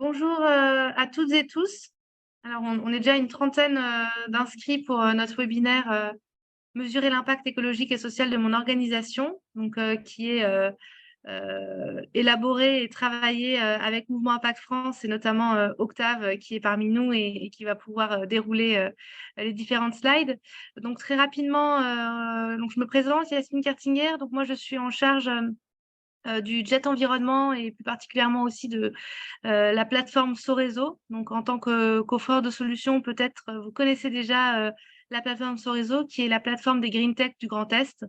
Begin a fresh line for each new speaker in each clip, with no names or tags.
Bonjour à toutes et tous. Alors, on est déjà une trentaine d'inscrits pour notre webinaire Mesurer l'impact écologique et social de mon organisation, donc, qui est élaboré et travaillé avec Mouvement Impact France et notamment Octave qui est parmi nous et qui va pouvoir dérouler les différentes slides. Donc, très rapidement, donc, je me présente, Yasmine Kertinger. Donc, moi, je suis en charge du jet environnement et plus particulièrement aussi de la plateforme Sorezo. Donc, en tant que coffreur de solutions, peut-être vous connaissez déjà la plateforme Sorezo, qui est la plateforme des Green Tech du Grand Est.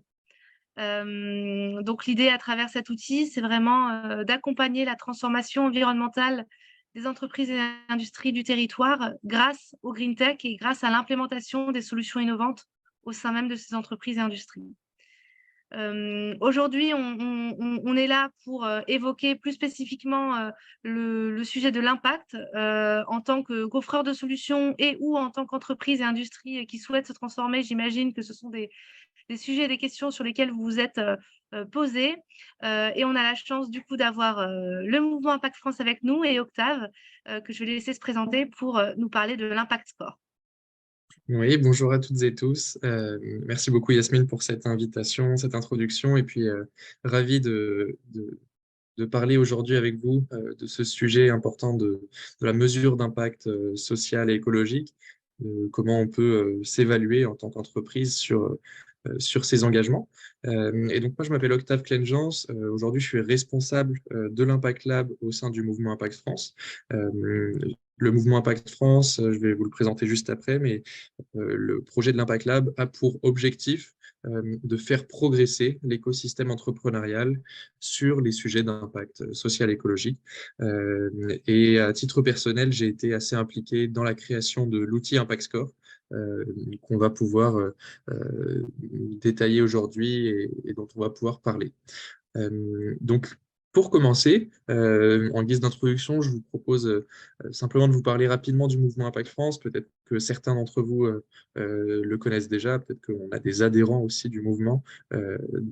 Donc, l'idée à travers cet outil, c'est vraiment d'accompagner la transformation environnementale des entreprises et industries du territoire grâce au Green Tech et grâce à l'implémentation des solutions innovantes au sein même de ces entreprises et industries. Aujourd'hui, on est là pour évoquer plus spécifiquement le sujet de l'impact en tant que coffreur de solutions et ou en tant qu'entreprise et industrie qui souhaitent se transformer. J'imagine que ce sont des sujets et des questions sur lesquels vous vous êtes posés. Et on a la chance du coup d'avoir le mouvement Impact France avec nous et Octave que je vais laisser se présenter pour nous parler de l'impact score.
Oui, bonjour à toutes et tous. Merci beaucoup Yasmine pour cette invitation, cette introduction, et puis ravi de parler aujourd'hui avec vous de ce sujet important de la mesure d'impact social et écologique, comment on peut s'évaluer en tant qu'entreprise sur ses engagements. Et donc moi je m'appelle Octave Clengens. Aujourd'hui je suis responsable de l'Impact Lab au sein du mouvement Impact France. Le mouvement Impact France, je vais vous le présenter juste après, mais le projet de l'Impact Lab a pour objectif de faire progresser l'écosystème entrepreneurial sur les sujets d'impact social et écologique. Et à titre personnel, j'ai été assez impliqué dans la création de l'outil Impact Score, qu'on va pouvoir détailler aujourd'hui et dont on va pouvoir parler. Donc, pour commencer, en guise d'introduction, je vous propose simplement de vous parler rapidement du mouvement Impact France. Peut-être que certains d'entre vous le connaissent déjà, peut-être qu'on a des adhérents aussi du mouvement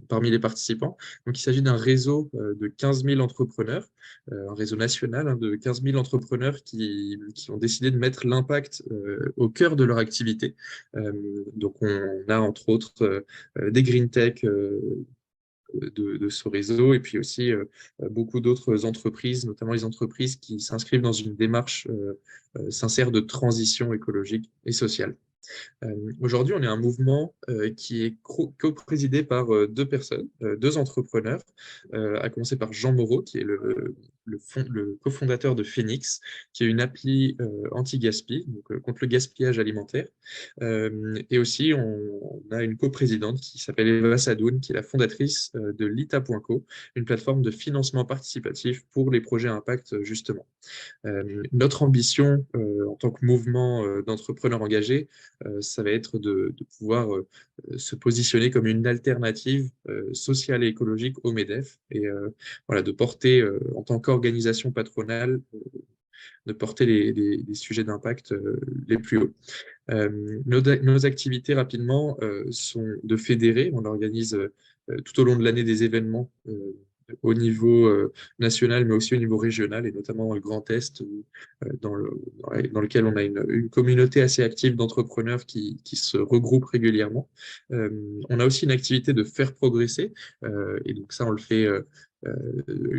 parmi les participants. Donc, il s'agit d'un réseau de 15 000 entrepreneurs, un réseau national de 15 000 entrepreneurs qui ont décidé de mettre l'impact au cœur de leur activité. Donc, on a entre autres des green tech de ce réseau, et puis aussi beaucoup d'autres entreprises, notamment les entreprises qui s'inscrivent dans une démarche sincère de transition écologique et sociale. Aujourd'hui, on est un mouvement qui est co-présidé par deux personnes, deux entrepreneurs, à commencer par Jean Moreau, qui est le cofondateur de Phoenix, qui est une appli anti-gaspi, donc contre le gaspillage alimentaire. Et aussi, on a une coprésidente qui s'appelle Eva Sadoun, qui est la fondatrice de Lita.co, une plateforme de financement participatif pour les projets à impact, justement. Notre ambition en tant que mouvement d'entrepreneurs engagés, ça va être de pouvoir se positionner comme une alternative sociale et écologique au MEDEF et voilà, de porter en tant qu'organisation patronale, de porter les sujets d'impact les plus hauts. Nos activités rapidement sont de fédérer. On organise tout au long de l'année des événements au niveau national, mais aussi au niveau régional, et notamment dans le Grand Est, dans lequel on a une communauté assez active d'entrepreneurs qui se regroupent régulièrement. On a aussi une activité de faire progresser, et donc ça, on le fait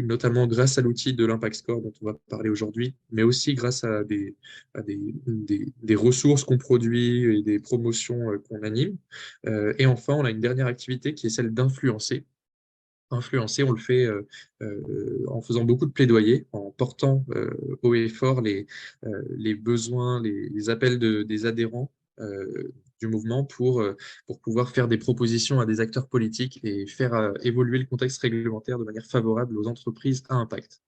notamment grâce à l'outil de l'Impact Score dont on va parler aujourd'hui, mais aussi grâce à des ressources qu'on produit et des promotions qu'on anime. Et enfin, on a une dernière activité qui est celle d'influencer. Influencer, on le fait en faisant beaucoup de plaidoyer, en portant haut et fort les besoins, les appels des adhérents du mouvement pour pouvoir faire des propositions à des acteurs politiques et faire évoluer le contexte réglementaire de manière favorable aux entreprises à impact.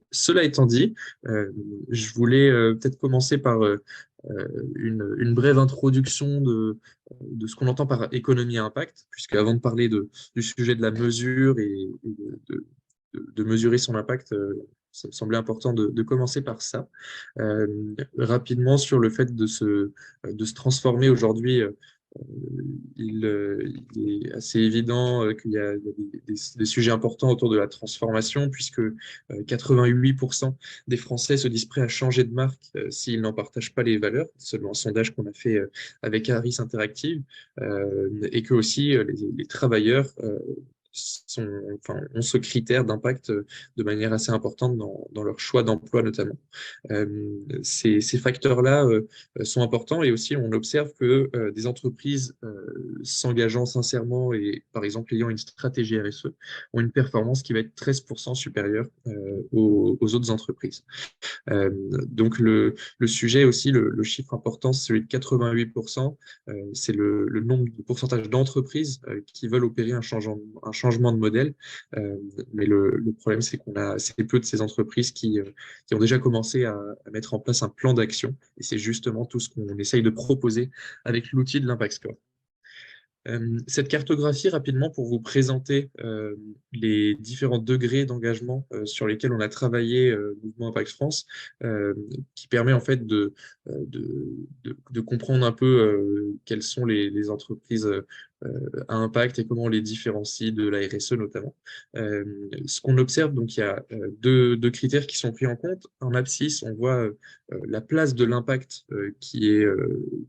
Cela étant dit, je voulais peut-être commencer par une brève introduction de ce qu'on entend par économie à impact, puisque avant de parler du sujet de la mesure et de mesurer son impact, ça me semblait important de commencer par ça. Rapidement sur le fait de se transformer aujourd'hui Il est assez évident qu'il y a des sujets importants autour de la transformation, puisque 88% des Français se disent prêts à changer de marque s'ils n'en partagent pas les valeurs, selon un sondage qu'on a fait avec Harris Interactive, et que aussi les travailleurs ont ce critère d'impact de manière assez importante dans leur choix d'emploi notamment. Ces facteurs-là sont importants et aussi on observe que des entreprises s'engageant sincèrement et par exemple ayant une stratégie RSE ont une performance qui va être 13% supérieure aux autres entreprises. Euh, donc le sujet aussi, le chiffre important, c'est celui de 88%. C'est le nombre de pourcentage d'entreprises qui veulent opérer un changement de modèle. Mais le problème, c'est qu'on a assez peu de ces entreprises qui ont déjà commencé à mettre en place un plan d'action. Et c'est justement tout ce qu'on essaye de proposer avec l'outil de l'Impact Score. Cette cartographie, rapidement, pour vous présenter les différents degrés d'engagement sur lesquels on a travaillé Mouvement Impact France, qui permet en fait de comprendre un peu quelles sont les entreprises à impact et comment on les différencie de la RSE notamment. Ce qu'on observe, donc il y a deux critères qui sont pris en compte. En abscisse, on voit la place de l'impact qui est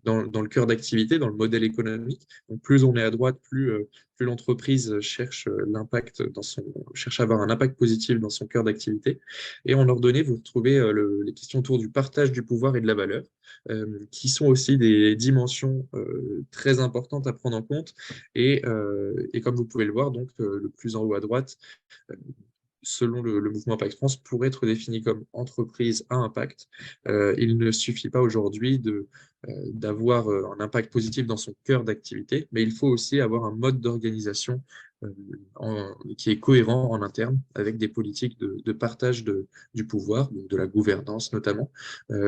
dans le cœur d'activité, dans le modèle économique. Donc, plus on est à droite, plus l'entreprise cherche à avoir un impact positif dans son cœur d'activité. Et en ordonnée, vous retrouvez les questions autour du partage du pouvoir et de la valeur, qui sont aussi des dimensions très importantes à prendre en compte. Et comme vous pouvez le voir, donc le plus en haut à droite, euh, selon le mouvement Impact France, pourrait être défini comme entreprise à impact. Il ne suffit pas aujourd'hui d'avoir un impact positif dans son cœur d'activité, mais il faut aussi avoir un mode d'organisation qui est cohérent en interne avec des politiques de partage du pouvoir, de la gouvernance notamment,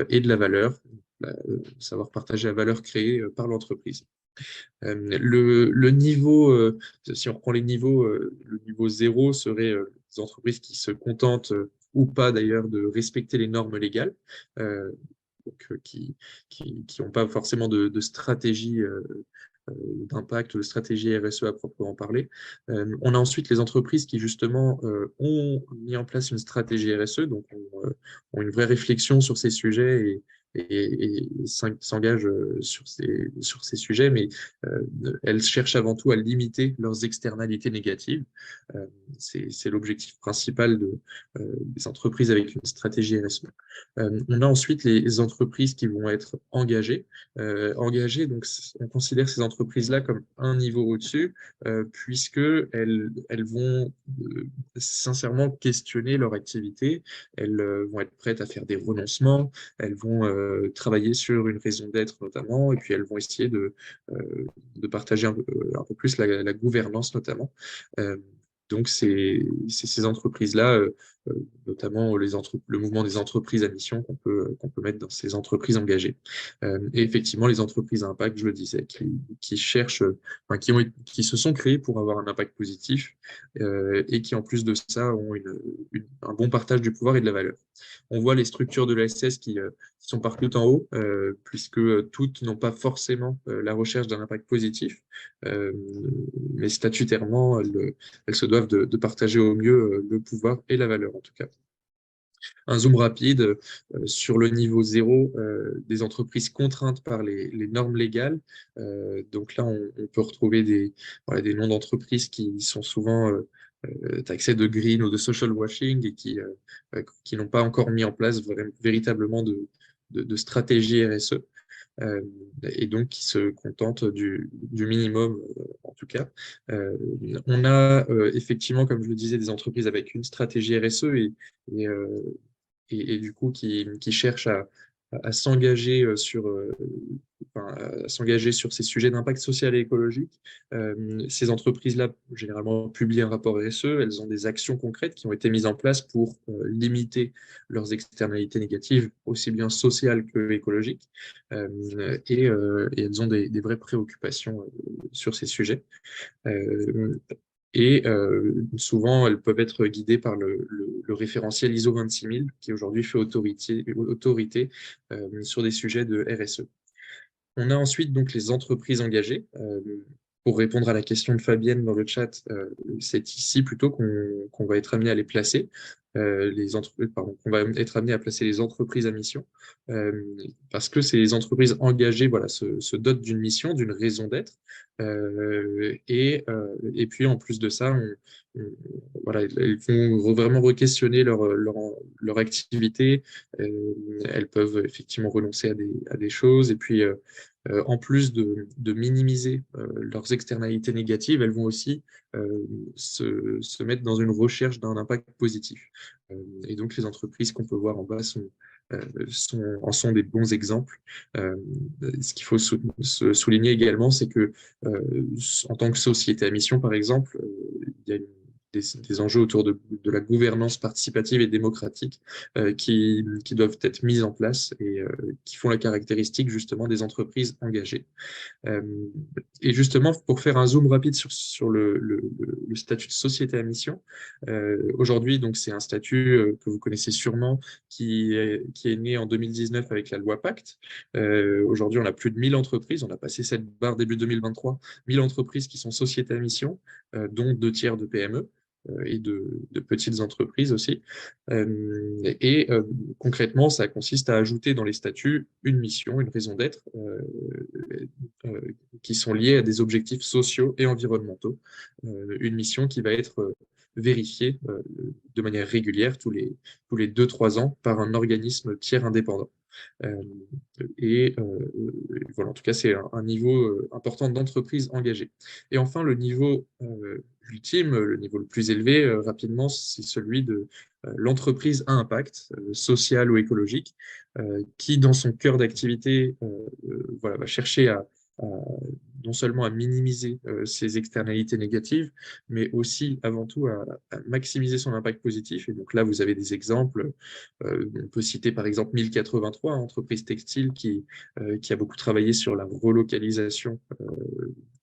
et de la valeur, savoir partager la valeur créée par l'entreprise. Le niveau, si on reprend les niveaux, le niveau 0 serait les entreprises qui se contentent ou pas d'ailleurs de respecter les normes légales, donc, qui n'ont pas forcément de stratégie d'impact, de stratégie RSE à proprement parler. On a ensuite les entreprises qui justement ont mis en place une stratégie RSE, donc ont une vraie réflexion sur ces sujets et s'engagent sur ces sujets, mais elles cherchent avant tout à limiter leurs externalités négatives. Euh, c'est l'objectif principal des entreprises avec une stratégie RSE. On a ensuite les entreprises qui vont être engagées. Engagées, donc on considère ces entreprises-là comme un niveau au-dessus, puisqu'elles vont sincèrement questionner leur activité, elles vont être prêtes à faire des renoncements, elles vont travailler sur une raison d'être notamment, et puis elles vont essayer de partager un peu plus la gouvernance notamment. Euh, donc, c'est ces entreprises-là, notamment le mouvement des entreprises à mission qu'on peut mettre dans ces entreprises engagées. Et effectivement, les entreprises à impact, je le disais, qui cherchent, enfin, qui se sont créées pour avoir un impact positif et qui, en plus de ça, ont un bon partage du pouvoir et de la valeur. On voit les structures de l'ASS qui sont partout en haut, puisque toutes n'ont pas forcément la recherche d'un impact positif, euh, mais statutairement, elles se doivent de partager au mieux le pouvoir et la valeur, en tout cas. Un zoom rapide sur le niveau 0 des entreprises contraintes par les normes légales. Donc là, on peut retrouver des noms d'entreprises qui sont souvent taxés de green ou de social washing et qui n'ont pas encore mis en place véritablement de stratégie RSE. Euh, et donc qui se contentent du minimum, en tout cas. Euh, on a effectivement, comme je le disais, des entreprises avec une stratégie RSE et, euh, et du coup qui cherchent à s'engager à s'engager sur ces sujets d'impact social et écologique. Ces entreprises-là, généralement, publient un rapport RSE. Elles ont des actions concrètes qui ont été mises en place pour limiter leurs externalités négatives, aussi bien sociales que écologiques. Et elles ont des vraies préoccupations sur ces sujets. Euh, Souvent, elles peuvent être guidées par le référentiel ISO 26000, qui aujourd'hui fait autorité sur des sujets de RSE. On a ensuite donc les entreprises engagées. Pour répondre à la question de Fabienne dans le chat, c'est ici plutôt qu'on va être amené à les placer, qu'on va être amené à placer les entreprises à mission, parce que ces entreprises engagées, voilà, se dotent d'une mission, d'une raison d'être, et puis en plus de ça, voilà, elles vont vraiment re-questionner leur activité. Elles peuvent effectivement renoncer à des choses, et puis en plus de minimiser leurs externalités négatives, elles vont aussi se mettre dans une recherche d'un impact positif. Et donc, les entreprises qu'on peut voir en bas en sont des bons exemples. Euh, Ce qu'il faut souligner également, c'est que en tant que société à mission, par exemple, il y a des enjeux autour de la gouvernance participative et démocratique qui doivent être mis en place et qui font la caractéristique justement des entreprises engagées. Euh, et justement, pour faire un zoom rapide sur le statut de société à mission, aujourd'hui, donc c'est un statut que vous connaissez sûrement, qui est né en 2019 avec la loi Pacte. Aujourd'hui, on a plus de 1000 entreprises, on a passé cette barre début 2023, 1000 entreprises qui sont sociétés à mission, dont 2 tiers de PME et de petites entreprises aussi. Concrètement, ça consiste à ajouter dans les statuts une mission, une raison d'être, euh, qui sont liés à des objectifs sociaux et environnementaux. Une mission qui va être vérifiée de manière régulière tous les 2-3 ans par un organisme tiers indépendant. Euh, voilà, en tout cas, c'est un niveau important d'entreprise engagée. Et enfin, le niveau ultime, le niveau le plus élevé, rapidement, c'est celui de l'entreprise à impact social ou écologique, qui, dans son cœur d'activité, voilà, va chercher à- non seulement à minimiser ses externalités négatives, mais aussi, avant tout, à maximiser son impact positif. Et donc là, vous avez des exemples. On peut citer par exemple 1083, entreprise textile qui a beaucoup travaillé sur la relocalisation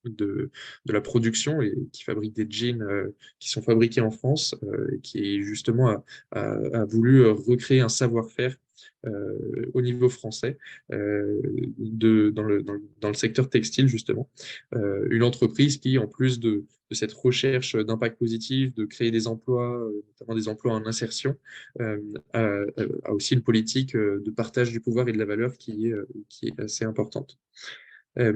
de la production et qui fabrique des jeans qui sont fabriqués en France, et qui justement a voulu recréer un savoir-faire au niveau français dans le secteur textile, justement. Une entreprise qui, en plus de cette recherche d'impact positif, de créer des emplois, notamment des emplois en insertion, euh, a aussi une politique de partage du pouvoir et de la valeur qui est assez importante. Euh,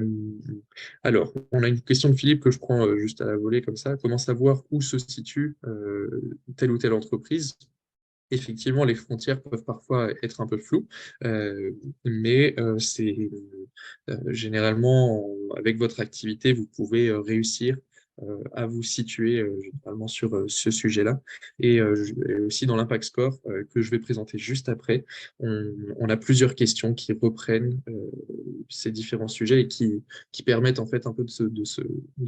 alors, on a une question de Philippe que je prends juste à la volée comme ça. Comment savoir où se situe telle ou telle entreprise? Effectivement, les frontières peuvent parfois être un peu floues, mais c'est généralement avec votre activité, vous pouvez réussir à vous situer généralement sur ce sujet-là. Et aussi dans l'Impact Score que je vais présenter juste après, on a plusieurs questions qui reprennent ces différents sujets et qui permettent en fait un peu de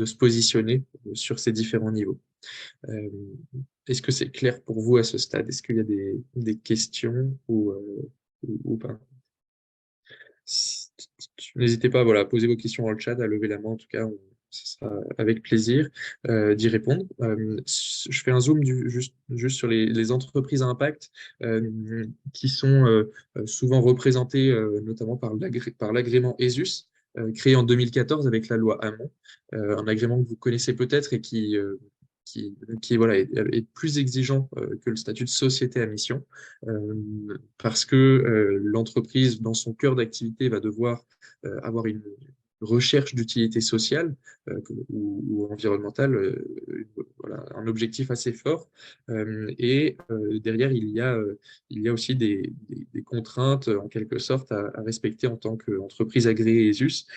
se positionner sur ces différents niveaux. Euh, Est-ce que c'est clair pour vous à ce stade? Est-ce qu'il y a des questions ou pas? N'hésitez pas, voilà, à poser vos questions dans le chat, à lever la main. En tout cas, ce sera avec plaisir d'y répondre. Je fais un zoom juste sur les entreprises à impact qui sont souvent représentées notamment par l'agrément ESUS, créé en 2014 avec la loi Hamon, un agrément que vous connaissez peut-être et qui voilà, est plus exigeant que le statut de société à mission, parce que l'entreprise, dans son cœur d'activité, va devoir avoir une recherche d'utilité sociale ou environnementale, voilà, un objectif assez fort. Derrière, il y a aussi des contraintes, en quelque sorte, à respecter en tant qu'entreprise agréée ESUS,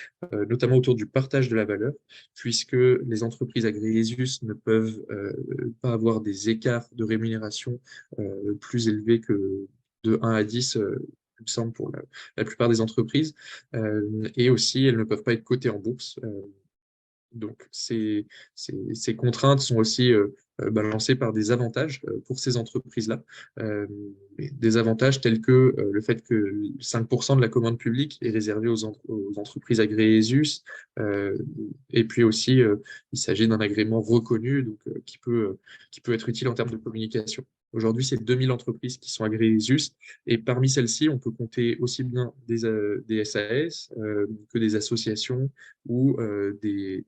notamment autour du partage de la valeur, puisque les entreprises agréées ESUS ne peuvent pas avoir des écarts de rémunération plus élevés que de 1 à 10, il me semble, pour la plupart des entreprises. Et aussi, elles ne peuvent pas être cotées en bourse. Donc, ces contraintes sont aussi balancées par des avantages pour ces entreprises-là. Des avantages tels que le fait que 5% de la commande publique est réservée aux entreprises agréées ESUS. Euh, et puis aussi, il s'agit d'un agrément reconnu, donc qui peut être utile en termes de communication. Aujourd'hui, c'est 2000 entreprises qui sont agréées ESUS. Et parmi celles-ci, on peut compter aussi bien des SAS que des associations ou des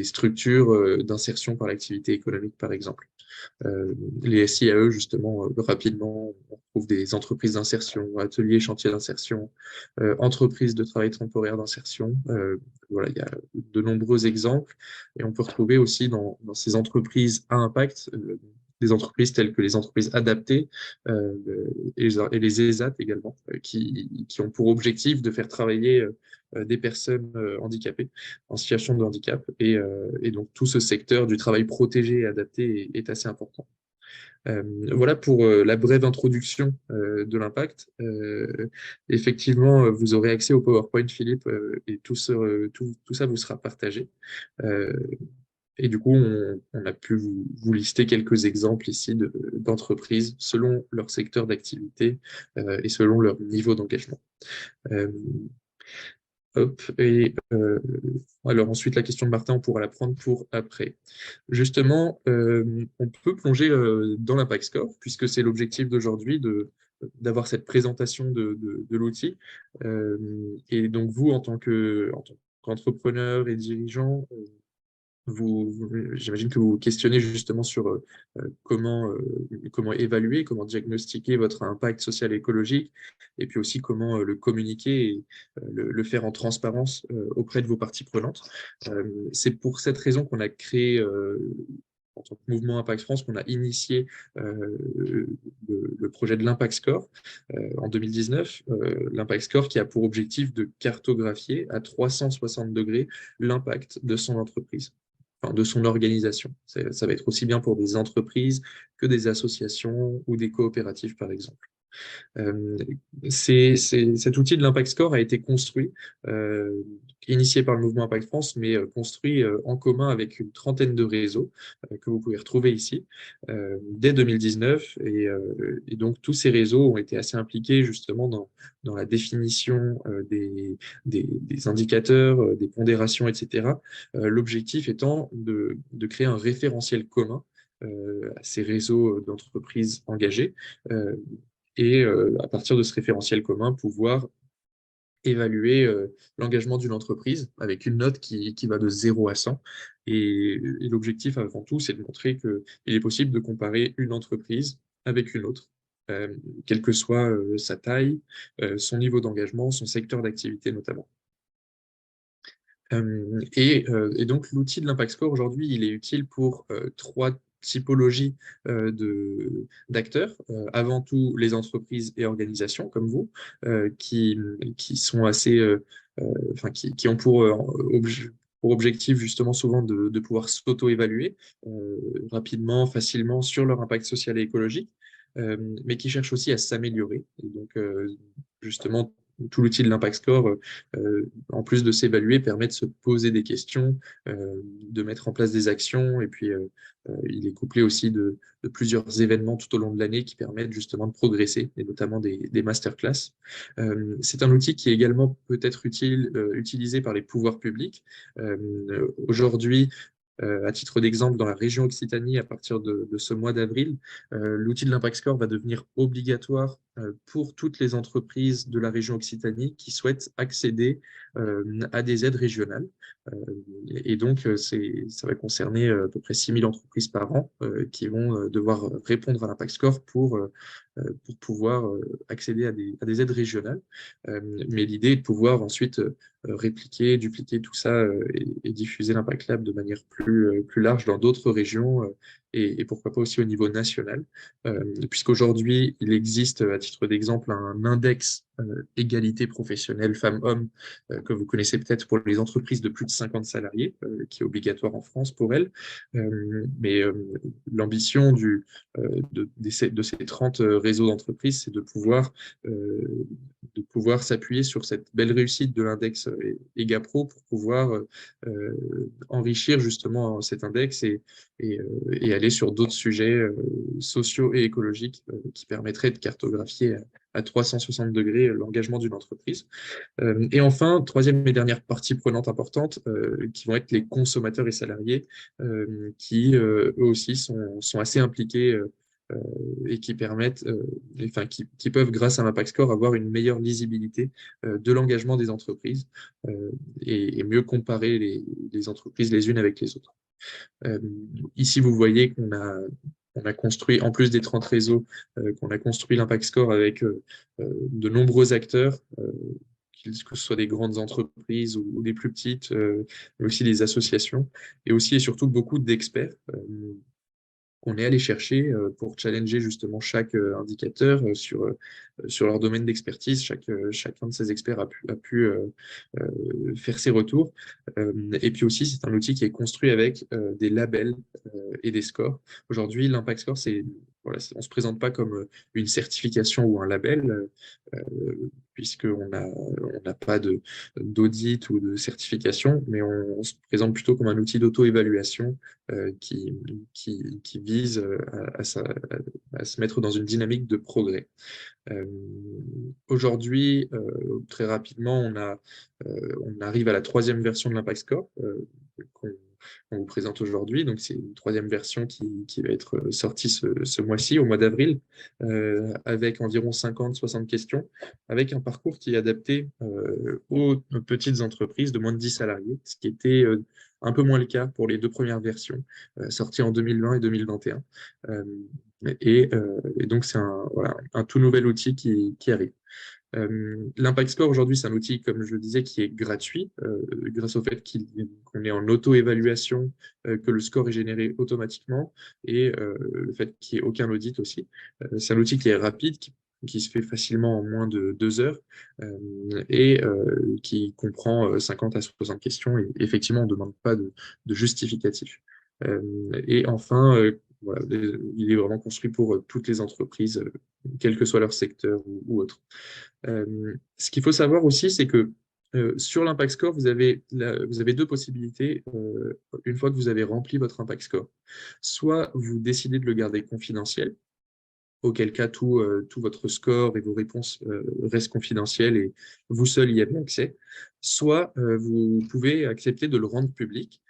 structures d'insertion par l'activité économique, par exemple. Les SIAE, justement, rapidement, on trouve des entreprises d'insertion, ateliers, chantiers d'insertion, entreprises de travail temporaire d'insertion. Voilà, il y a de nombreux exemples. Et on peut retrouver aussi dans ces entreprises à impact des entreprises telles que les entreprises adaptées et les ESAT également, qui ont pour objectif de faire travailler des personnes handicapées en situation de handicap. Et donc, tout ce secteur du travail protégé et adapté est assez important. Voilà pour la brève introduction de l'impact. Effectivement, vous aurez accès au PowerPoint, Philippe, et tout ça vous sera partagé. Euh, et du coup, on a pu vous lister quelques exemples ici d'entreprises selon leur secteur d'activité et selon leur niveau d'engagement. Euh, Hop, alors ensuite, la question de Martin, on pourra la prendre pour après. Justement, on peut plonger dans l'Impact Score, puisque c'est l'objectif d'aujourd'hui d'avoir cette présentation de l'outil. Et donc, vous, en tant qu'entrepreneur et dirigeant, j'imagine que vous vous questionnez justement sur comment évaluer, comment diagnostiquer votre impact social et écologique, et puis aussi comment le communiquer et le faire en transparence auprès de vos parties prenantes. C'est pour cette raison qu'on a créé, en tant que mouvement Impact France, qu'on a initié le projet de l'Impact Score en 2019. L'Impact Score qui a pour objectif de cartographier à 360 degrés l'impact de son entreprise, enfin, de son organisation. Ça va être aussi bien pour des entreprises que des associations ou des coopératives, par exemple. Euh, Cet outil de l'Impact Score a été construit, initié par le mouvement Impact France, mais construit en commun avec une trentaine de réseaux que vous pouvez retrouver ici dès 2019. Et donc, tous ces réseaux ont été assez impliqués justement dans la définition des indicateurs, des pondérations, etc. L'objectif étant de créer un référentiel commun à ces réseaux d'entreprises engagées et à partir de ce référentiel commun, pouvoir évaluer l'engagement d'une entreprise avec une note qui va de 0 à 100. Et l'objectif, avant tout, c'est de montrer qu'il est possible de comparer une entreprise avec une autre, quelle que soit sa taille, son niveau d'engagement, son secteur d'activité notamment. Et donc, l'outil de l'Impact Score, aujourd'hui, il est utile pour trois typologies d'acteurs. Avant tout, les entreprises et organisations comme vous, qui sont assez, enfin, qui ont pour objectif justement souvent de pouvoir s'auto-évaluer rapidement, facilement sur leur impact social et écologique, mais qui cherchent aussi à s'améliorer. Et donc, justement, tout l'outil de l'Impact Score, en plus de s'évaluer, permet de se poser des questions, de mettre en place des actions, et puis il est couplé aussi de plusieurs événements tout au long de l'année qui permettent justement de progresser, et notamment des masterclass. C'est un outil qui est également peut-être utilisé par les pouvoirs publics. Aujourd'hui, à titre d'exemple, dans la région Occitanie, à partir de ce mois d'avril, l'outil de l'Impact Score va devenir obligatoire pour toutes les entreprises de la région Occitanie qui souhaitent accéder à des aides régionales. Et donc, ça va concerner à peu près 6000 entreprises par an qui vont devoir répondre à l'Impact Score pour pouvoir accéder à des aides régionales. Mais l'idée est de pouvoir ensuite répliquer, dupliquer tout ça et diffuser l'Impact Lab de manière plus large dans d'autres régions et pourquoi pas aussi au niveau national. Puisqu'aujourd'hui, il existe, à titre d'exemple, un index égalité professionnelle femmes-hommes que vous connaissez peut-être pour les entreprises de plus de 50 salariés, qui est obligatoire en France pour elles. Mais l'ambition de ces 30 réseaux d'entreprises, c'est de pouvoir s'appuyer sur cette belle réussite de l'index EGAPRO pour pouvoir enrichir justement cet index et aller sur d'autres sujets sociaux et écologiques qui permettraient de cartographier à 360 degrés l'engagement d'une entreprise. Et enfin, troisième et dernière partie prenante importante, qui vont être les consommateurs et salariés, qui eux aussi sont assez impliqués et qui permettent, qui peuvent, grâce à l'Impact Score, avoir une meilleure lisibilité de l'engagement des entreprises et mieux comparer les entreprises les unes avec les autres. Ici, vous voyez on a construit, en plus des 30 réseaux, qu'on a construit l'Impact Score avec de nombreux acteurs, que ce soit des grandes entreprises ou des plus petites, mais aussi des associations, et aussi et surtout beaucoup d'experts qu'on est allé chercher pour challenger justement chaque indicateur sur leur domaine d'expertise. Chacun de ces experts a pu faire ses retours. Et puis aussi, c'est un outil qui est construit avec des labels et des scores. Aujourd'hui, l'Impact Score, voilà, on ne se présente pas comme une certification ou un label, puisqu'on n'a pas d'audit ou de certification, mais on se présente plutôt comme un outil d'auto-évaluation qui vise à se mettre dans une dynamique de progrès. Aujourd'hui, très rapidement, on arrive à la 3e version de l'Impact Score qu'on vous présente aujourd'hui. Donc, c'est une 3e version qui va être sortie ce mois-ci, au mois d'avril, avec environ 50-60 questions, avec un parcours qui est adapté aux petites entreprises de moins de 10 salariés, ce qui était un peu moins le cas pour les 2 premières versions, sorties en 2020 et 2021. Et donc, c'est voilà, un tout nouvel outil qui arrive. L'Impact Score, aujourd'hui, c'est un outil, comme je le disais, qui est gratuit, grâce au fait qu'on est en auto-évaluation, que le score est généré automatiquement, et le fait qu'il n'y ait aucun audit aussi. C'est un outil qui est rapide, qui se fait facilement en moins de 2 heures, et qui comprend 50 à 60 questions, et effectivement, on ne demande pas de justificatif. Et enfin, voilà, il est vraiment construit pour toutes les entreprises, quel que soit leur secteur ou autre. Ce qu'il faut savoir aussi, c'est que sur l'Impact Score, vous avez 2 possibilités une fois que vous avez rempli votre Impact Score. Soit vous décidez de le garder confidentiel, auquel cas tout votre score et vos réponses restent confidentiels et vous seul y avez accès. Soit vous pouvez accepter de le rendre public.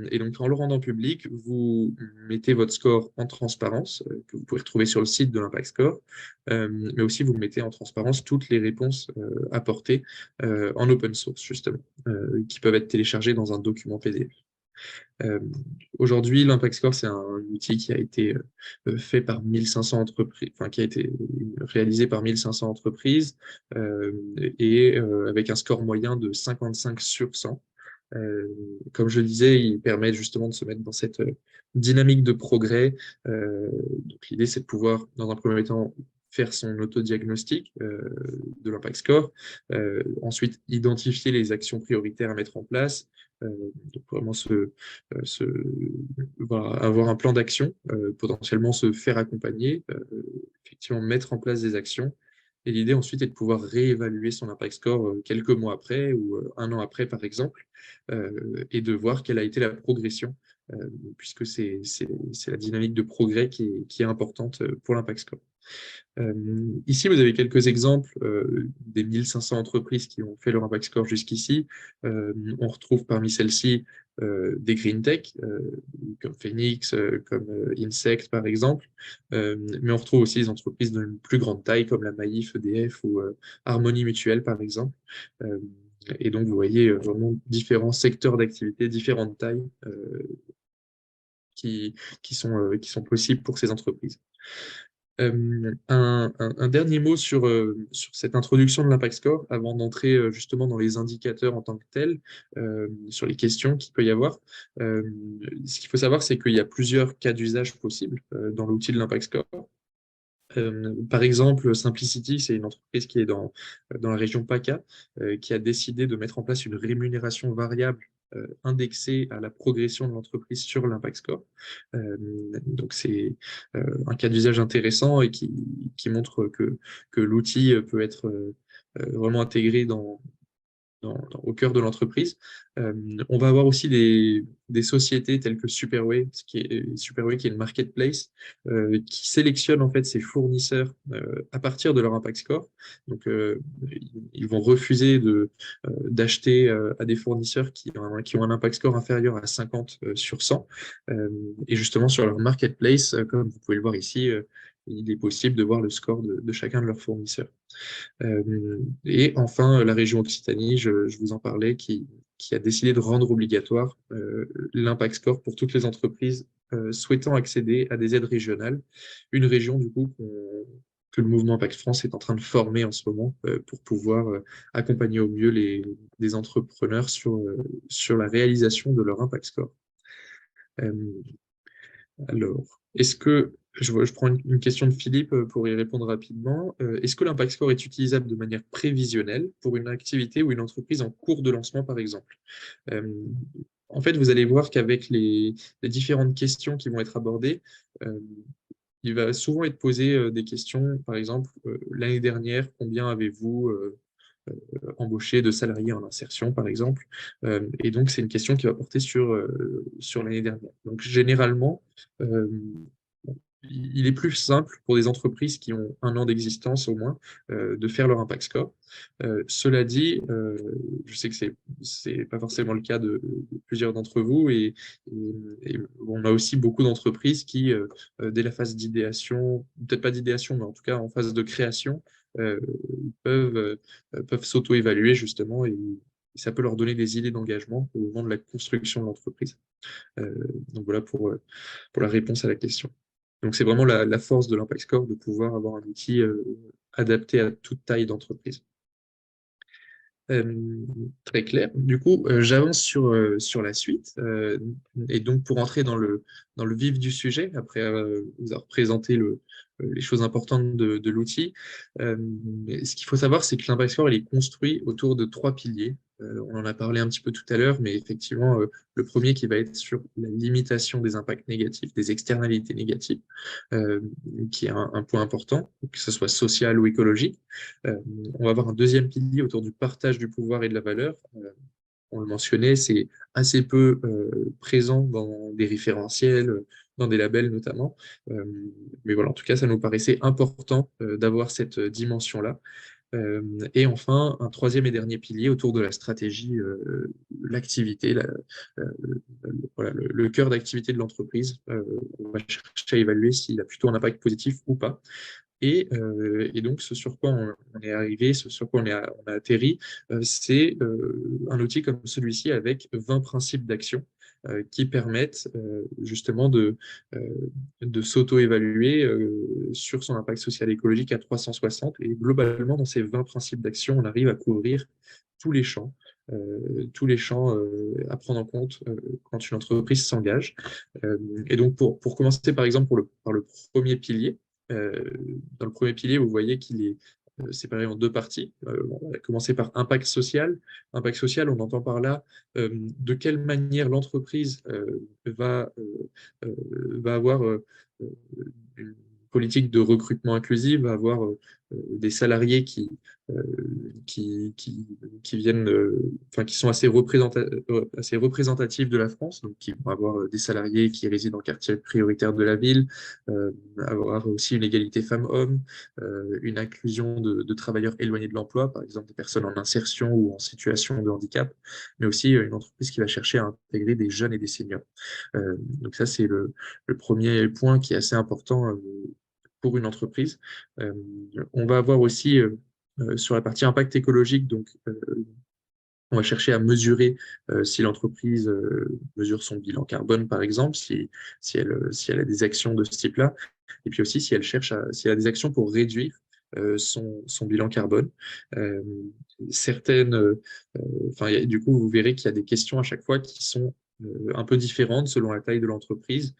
Et donc, en le rendant public, vous mettez votre score en transparence, que vous pouvez retrouver sur le site de l'Impact Score, mais aussi vous mettez en transparence toutes les réponses apportées en open source, justement, qui peuvent être téléchargées dans un document PDF. Aujourd'hui, l'Impact Score, c'est un outil qui a été fait par 1500 entreprises, enfin, qui a été réalisé par 1500 entreprises et avec un score moyen de 55 sur 100. Comme je le disais, il permet justement de se mettre dans cette dynamique de progrès. Donc, l'idée, c'est de pouvoir, dans un premier temps, faire son autodiagnostic de l'Impact Score, ensuite identifier les actions prioritaires à mettre en place, donc vraiment avoir un plan d'action, potentiellement se faire accompagner, effectivement mettre en place des actions. Et l'idée ensuite est de pouvoir réévaluer son Impact Score quelques mois après ou 1 an après, par exemple, et de voir quelle a été la progression, puisque c'est la dynamique de progrès qui est importante pour l'Impact Score. Ici, vous avez quelques exemples des 1500 entreprises qui ont fait leur Impact Score jusqu'ici. On retrouve parmi celles-ci des green tech, comme Phoenix, comme Insect, par exemple. Mais on retrouve aussi des entreprises d'une plus grande taille, comme la Maïf, EDF ou Harmonie Mutuelle, par exemple. Et donc, vous voyez vraiment différents secteurs d'activité, différentes tailles qui sont possibles pour ces entreprises. Un dernier mot sur cette introduction de l'Impact Score, avant d'entrer justement dans les indicateurs en tant que tels, sur les questions qu'il peut y avoir. Ce qu'il faut savoir, c'est qu'il y a plusieurs cas d'usage possibles dans l'outil de l'Impact Score. Par exemple, Simplicity, c'est une entreprise qui est dans la région PACA, qui a décidé de mettre en place une rémunération variable indexée à la progression de l'entreprise sur l'Impact Score. Donc, c'est un cas d'usage intéressant et qui montre que l'outil peut être vraiment intégré dans au cœur de l'entreprise. On va avoir aussi des sociétés telles que Superway, qui est une marketplace, qui sélectionne en fait ses fournisseurs à partir de leur impact score. Donc, ils vont refuser d'acheter à des fournisseurs qui ont un impact score inférieur à 50 sur 100. Et justement, sur leur marketplace, comme vous pouvez le voir ici, il est possible de voir le score de chacun de leurs fournisseurs. Et enfin, la région Occitanie, je vous en parlais, qui a décidé de rendre obligatoire l'impact score pour toutes les entreprises souhaitant accéder à des aides régionales. Une région, du coup, que le mouvement Impact France est en train de former en ce moment pour pouvoir accompagner au mieux les entrepreneurs sur la réalisation de leur impact score. Euh, alors, je prends une question de Philippe pour y répondre rapidement. Est-ce que l'impact score est utilisable de manière prévisionnelle pour une activité ou une entreprise en cours de lancement, par exemple? Euh, En fait, vous allez voir qu'avec les différentes questions qui vont être abordées, euh, il va souvent être posé des questions, par exemple, l'année dernière, combien avez-vous embauché de salariés en insertion, par exemple. Et donc, c'est une question qui va porter sur l'année dernière. Donc, généralement, euh, il est plus simple pour des entreprises qui ont 1 an d'existence au moins de faire leur impact score. Cela dit, je sais que c'est pas forcément le cas de plusieurs d'entre vous et on a aussi beaucoup d'entreprises qui, dès la phase d'idéation, peut-être pas d'idéation, mais en tout cas en phase de création, euh, peuvent s'auto-évaluer justement et ça peut leur donner des idées d'engagement au moment de la construction de l'entreprise. Euh, donc voilà pour la réponse à la question. Donc c'est vraiment la force de l'Impact Score de pouvoir avoir un outil adapté à toute taille d'entreprise. Très clair. Du coup, j'avance sur la suite. Et donc, pour entrer dans le vif du sujet, après vous avoir présenté les choses importantes de l'outil, ce qu'il faut savoir, c'est que l'Impact Score, il est construit autour de 3 piliers. On en a parlé un petit peu tout à l'heure, mais effectivement, le premier qui va être sur la limitation des impacts négatifs, des externalités négatives, euh, qui est un point important, que ce soit social ou écologique. Euh, on va avoir un deuxième pilier autour du partage du pouvoir et de la valeur. On le mentionnait, c'est assez peu présent dans des référentiels, dans des labels notamment. Euh, mais voilà, en tout cas, ça nous paraissait important d'avoir cette dimension-là. Et enfin, un troisième et dernier pilier autour de la stratégie, l'activité, voilà, le cœur d'activité de l'entreprise. On va chercher à évaluer s'il a plutôt un impact positif ou pas. Et donc, ce sur quoi on est arrivé, ce sur quoi on a atterri, c'est un outil comme celui-ci avec 20 principes d'action qui permettent justement euh, de s'auto-évaluer sur son impact social et écologique à 360. Et globalement, dans ces 20 principes d'action, on arrive à couvrir tous les champs. À prendre en compte quand une entreprise s'engage. Et donc, pour commencer, par exemple, par le premier pilier, euh, dans le premier pilier, vous voyez qu'il est séparé en 2 parties. On va commencer par impact social. Impact social, on entend par là de quelle manière l'entreprise va avoir une politique de recrutement inclusive, va avoir des salariés euh, qui viennent, enfin, qui sont assez représentatifs de la France, donc qui vont avoir des salariés qui résident en quartier prioritaire de la ville, avoir aussi une égalité femmes-hommes, une inclusion de travailleurs éloignés de l'emploi, par exemple des personnes en insertion ou en situation de handicap, mais aussi une entreprise qui va chercher à intégrer des jeunes et des seniors. Donc ça, c'est le premier point qui est assez important pour une entreprise. Euh, on va avoir aussi sur la partie impact écologique, donc on va chercher à mesurer si l'entreprise mesure son bilan carbone, par exemple, si elle a des actions de ce type-là, et puis aussi si elle a des actions pour réduire son bilan carbone. Euh, du coup, vous verrez qu'il y a des questions à chaque fois qui sont un peu différentes selon la taille de l'entreprise.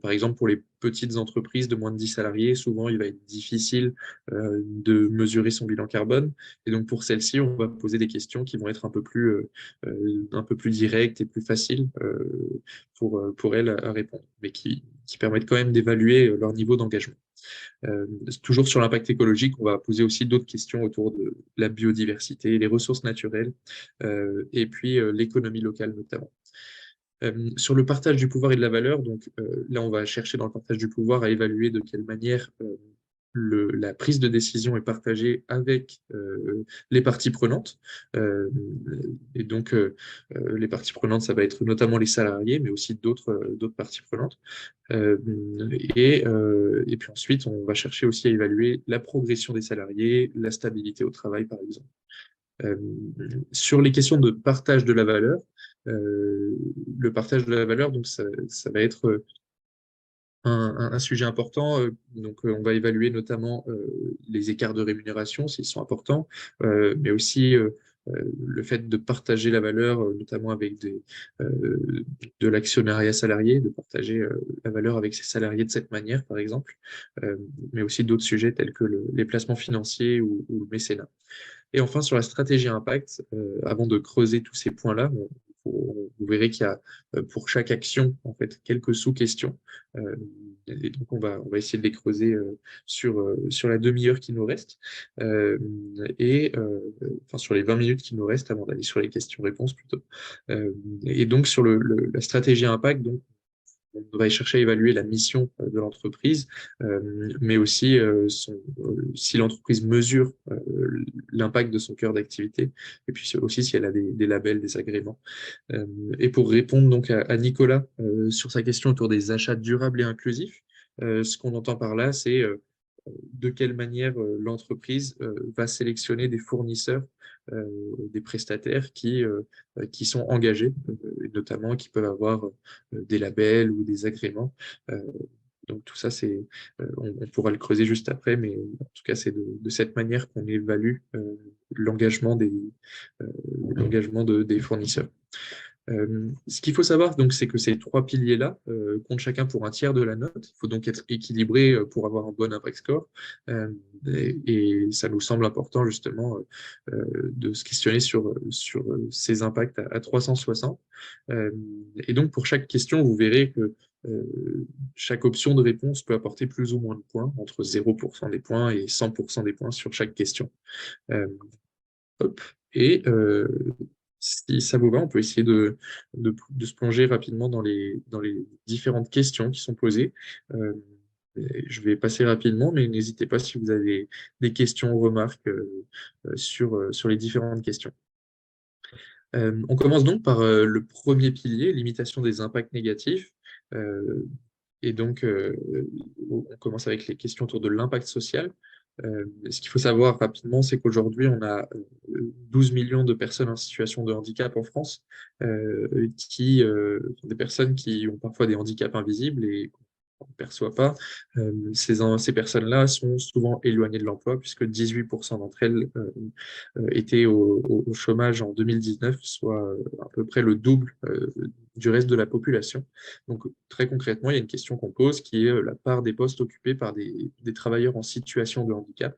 Par exemple, pour les petites entreprises de moins de 10 salariés, souvent, il va être difficile de mesurer son bilan carbone. Et donc, pour celle-ci, on va poser des questions qui vont être un peu plus directes et plus faciles pour elles à répondre, mais qui permettent quand même d'évaluer leur niveau d'engagement. Toujours sur l'impact écologique, on va poser aussi d'autres questions autour de la biodiversité, les ressources naturelles, et puis l'économie locale notamment. Sur le partage du pouvoir et de la valeur, donc là, on va chercher dans le partage du pouvoir à évaluer de quelle manière la prise de décision est partagée avec les parties prenantes. Euh, et donc, les parties prenantes, ça va être notamment les salariés, mais aussi d'autres parties prenantes. Euh, et puis ensuite, on va chercher aussi à évaluer la progression des salariés, la stabilité au travail, par exemple. Euh, sur les questions de partage de la valeur, euh, le partage de la valeur, donc ça va être un sujet important. Donc, on va évaluer notamment les écarts de rémunération, s'ils sont importants, mais aussi le fait de partager la valeur, notamment avec de l'actionnariat salarié, de partager la valeur avec ses salariés de cette manière, par exemple, euh, mais aussi d'autres sujets tels que les placements financiers ou le mécénat. Et enfin, sur la stratégie impact, avant de creuser tous ces points-là, vous verrez qu'il y a pour chaque action, en fait, quelques sous-questions. Euh, et donc, on va essayer de les creuser sur la demi-heure qui nous reste, euh, enfin, sur les 20 minutes qui nous restent avant d'aller sur les questions-réponses plutôt. Euh, et donc, sur la stratégie impact, donc, on va chercher à évaluer la mission de l'entreprise, mais aussi si l'entreprise mesure l'impact de son cœur d'activité, et puis aussi si elle a des labels, des agréments. Euh, et pour répondre donc à Nicolas sur sa question autour des achats durables et inclusifs, ce qu'on entend par là, c'est de quelle manière l'entreprise va sélectionner des fournisseurs, des prestataires qui sont engagés, et notamment qui peuvent avoir des labels ou des agréments. Euh, donc tout ça, on pourra le creuser juste après, mais en tout cas, c'est de cette manière qu'on évalue l'engagement euh, des fournisseurs. Ce qu'il faut savoir, donc, c'est que ces trois piliers-là comptent chacun pour un tiers de la note. Il faut donc être équilibré pour avoir un bon impact score. Euh, et ça nous semble important, justement, de se questionner sur ces impacts à 360. Euh, et donc, pour chaque question, vous verrez que chaque option de réponse peut apporter plus ou moins de points, entre 0% des points et 100% des points sur chaque question. Euh, Hop. Et si ça vous va, on peut essayer de se plonger rapidement dans les différentes questions qui sont posées. Euh, je vais passer rapidement, mais n'hésitez pas si vous avez des questions ou remarques sur les différentes questions. On commence donc par le premier pilier, limitation des impacts négatifs. Euh, et donc, on commence avec les questions autour de l'impact social. Ce qu'il faut savoir rapidement, c'est qu'aujourd'hui, on a 12 millions de personnes en situation de handicap en France, qui sont des personnes qui ont parfois des handicaps invisibles et qu'on ne perçoit pas. Ces personnes-là sont souvent éloignées de l'emploi, puisque 18% d'entre elles étaient au chômage en 2019, soit à peu près le double du reste de la population. Donc, très concrètement, il y a une question qu'on pose qui est la part des postes occupés par des travailleurs en situation de handicap.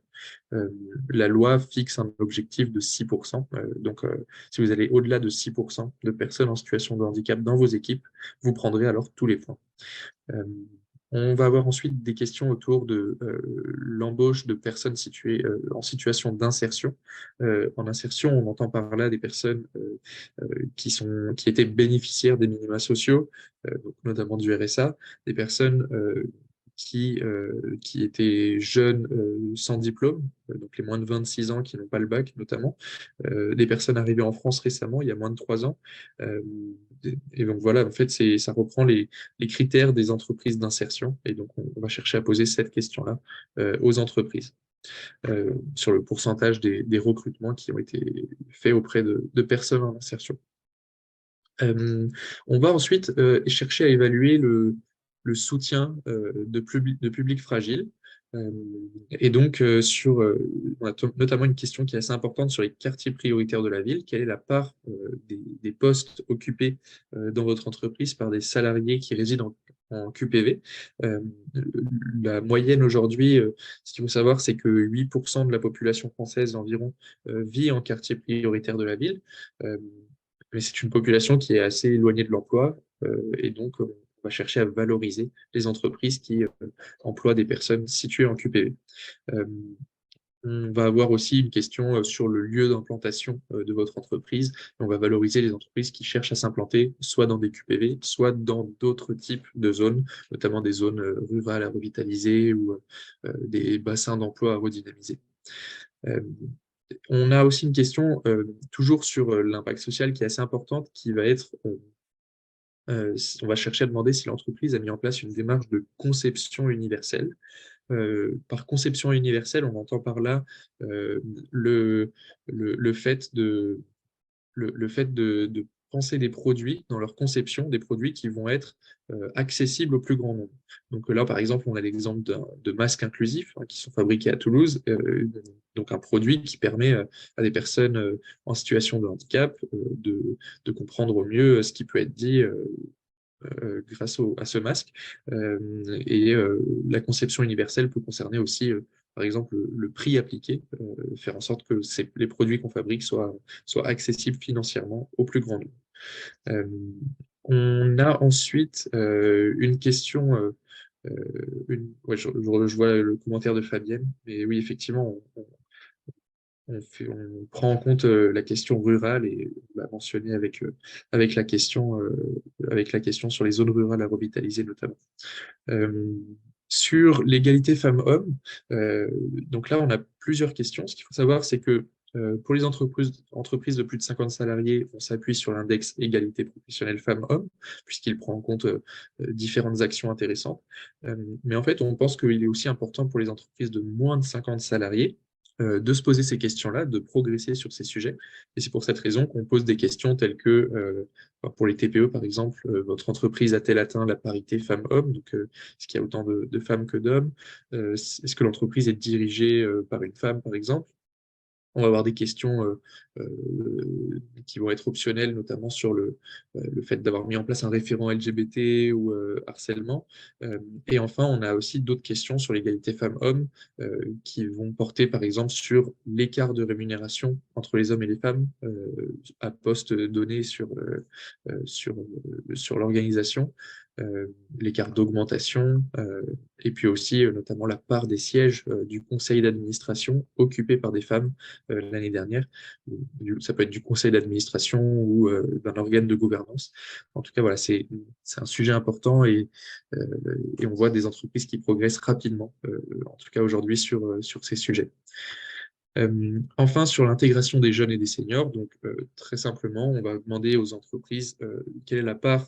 Euh, la loi fixe un objectif de 6%. Donc, si vous allez au-delà de 6% de personnes en situation de handicap dans vos équipes, vous prendrez alors tous les points. Euh, on va avoir ensuite des questions autour de l'embauche de personnes situées en situation d'insertion. En insertion, on entend par là des personnes qui étaient bénéficiaires des minima sociaux, donc notamment du RSA, des personnes qui étaient jeunes sans diplôme, donc les moins de 26 ans qui n'ont pas le bac notamment, des personnes arrivées en France récemment, il y a moins de 3 ans. Euh, et donc voilà, en fait, ça reprend les critères des entreprises d'insertion. Et donc, on va chercher à poser cette question-là aux entreprises sur le pourcentage des recrutements qui ont été faits auprès de personnes en insertion. Euh, on va ensuite chercher à évaluer le soutien de publics fragiles. Et donc, on a notamment une question qui est assez importante sur les quartiers prioritaires de la ville. Quelle est la part des postes occupés dans votre entreprise par des salariés qui résident en QPV? Euh, la moyenne aujourd'hui, ce qu'il faut savoir, c'est que 8% de la population française environ vit en quartier prioritaire de la ville. Euh, mais c'est une population qui est assez éloignée de l'emploi et donc on va chercher à valoriser les entreprises qui emploient des personnes situées en QPV. Euh, on va avoir aussi une question sur le lieu d'implantation de votre entreprise. On va valoriser les entreprises qui cherchent à s'implanter soit dans des QPV, soit dans d'autres types de zones, notamment des zones rurales à revitaliser ou des bassins d'emploi à redynamiser. Euh, on a aussi une question toujours sur l'impact social qui est assez importante, qui va être on va chercher à demander si l'entreprise a mis en place une démarche de conception universelle. Par conception universelle, on entend par là euh, le, le fait le fait de penser des produits dans leur conception, des produits qui vont être accessibles au plus grand nombre. Donc là, par exemple, on a l'exemple de masques inclusifs qui sont fabriqués à Toulouse, donc un produit qui permet à des personnes en situation de handicap de comprendre au mieux ce qui peut être dit grâce à ce masque. Et la conception universelle peut concerner aussi, par exemple, le prix appliqué, faire en sorte que les produits qu'on fabrique soient accessibles financièrement au plus grand nombre. Euh, on a ensuite une question. Ouais, je vois le commentaire de Fabienne, mais oui, effectivement, on prend en compte la question rurale et on l'a mentionné avec avec la question sur les zones rurales à revitaliser notamment. Euh, sur l'égalité femmes-hommes, donc là, on a plusieurs questions. Ce qu'il faut savoir, c'est que pour les entreprises de plus de 50 salariés, on s'appuie sur l'index égalité professionnelle femmes-hommes, puisqu'il prend en compte différentes actions intéressantes. Mais en fait, on pense qu'il est aussi important pour les entreprises de moins de 50 salariés de se poser ces questions-là, de progresser sur ces sujets. Et c'est pour cette raison qu'on pose des questions telles que, pour les TPE par exemple, votre entreprise a-t-elle atteint la parité femmes-hommes? Donc, est-ce qu'il y a autant de femmes que d'hommes? Est-ce que l'entreprise est dirigée par une femme, par exemple? On va avoir des questions qui vont être optionnelles, notamment sur le fait d'avoir mis en place un référent LGBT ou harcèlement. Et enfin, on a aussi d'autres questions sur l'égalité femmes-hommes qui vont porter, par exemple, sur l'écart de rémunération entre les hommes et les femmes à poste donné sur l'organisation, l'écart d'augmentation, et puis aussi notamment la part des sièges du conseil d'administration occupés par des femmes l'année dernière. Ça peut être du conseil d'administration ou d'un organe de gouvernance. En tout cas, voilà, c'est un sujet important euh, et on voit des entreprises qui progressent rapidement, en tout cas aujourd'hui, sur ces sujets. Enfin, sur l'intégration des jeunes et des seniors, donc très simplement, on va demander aux entreprises quelle est la part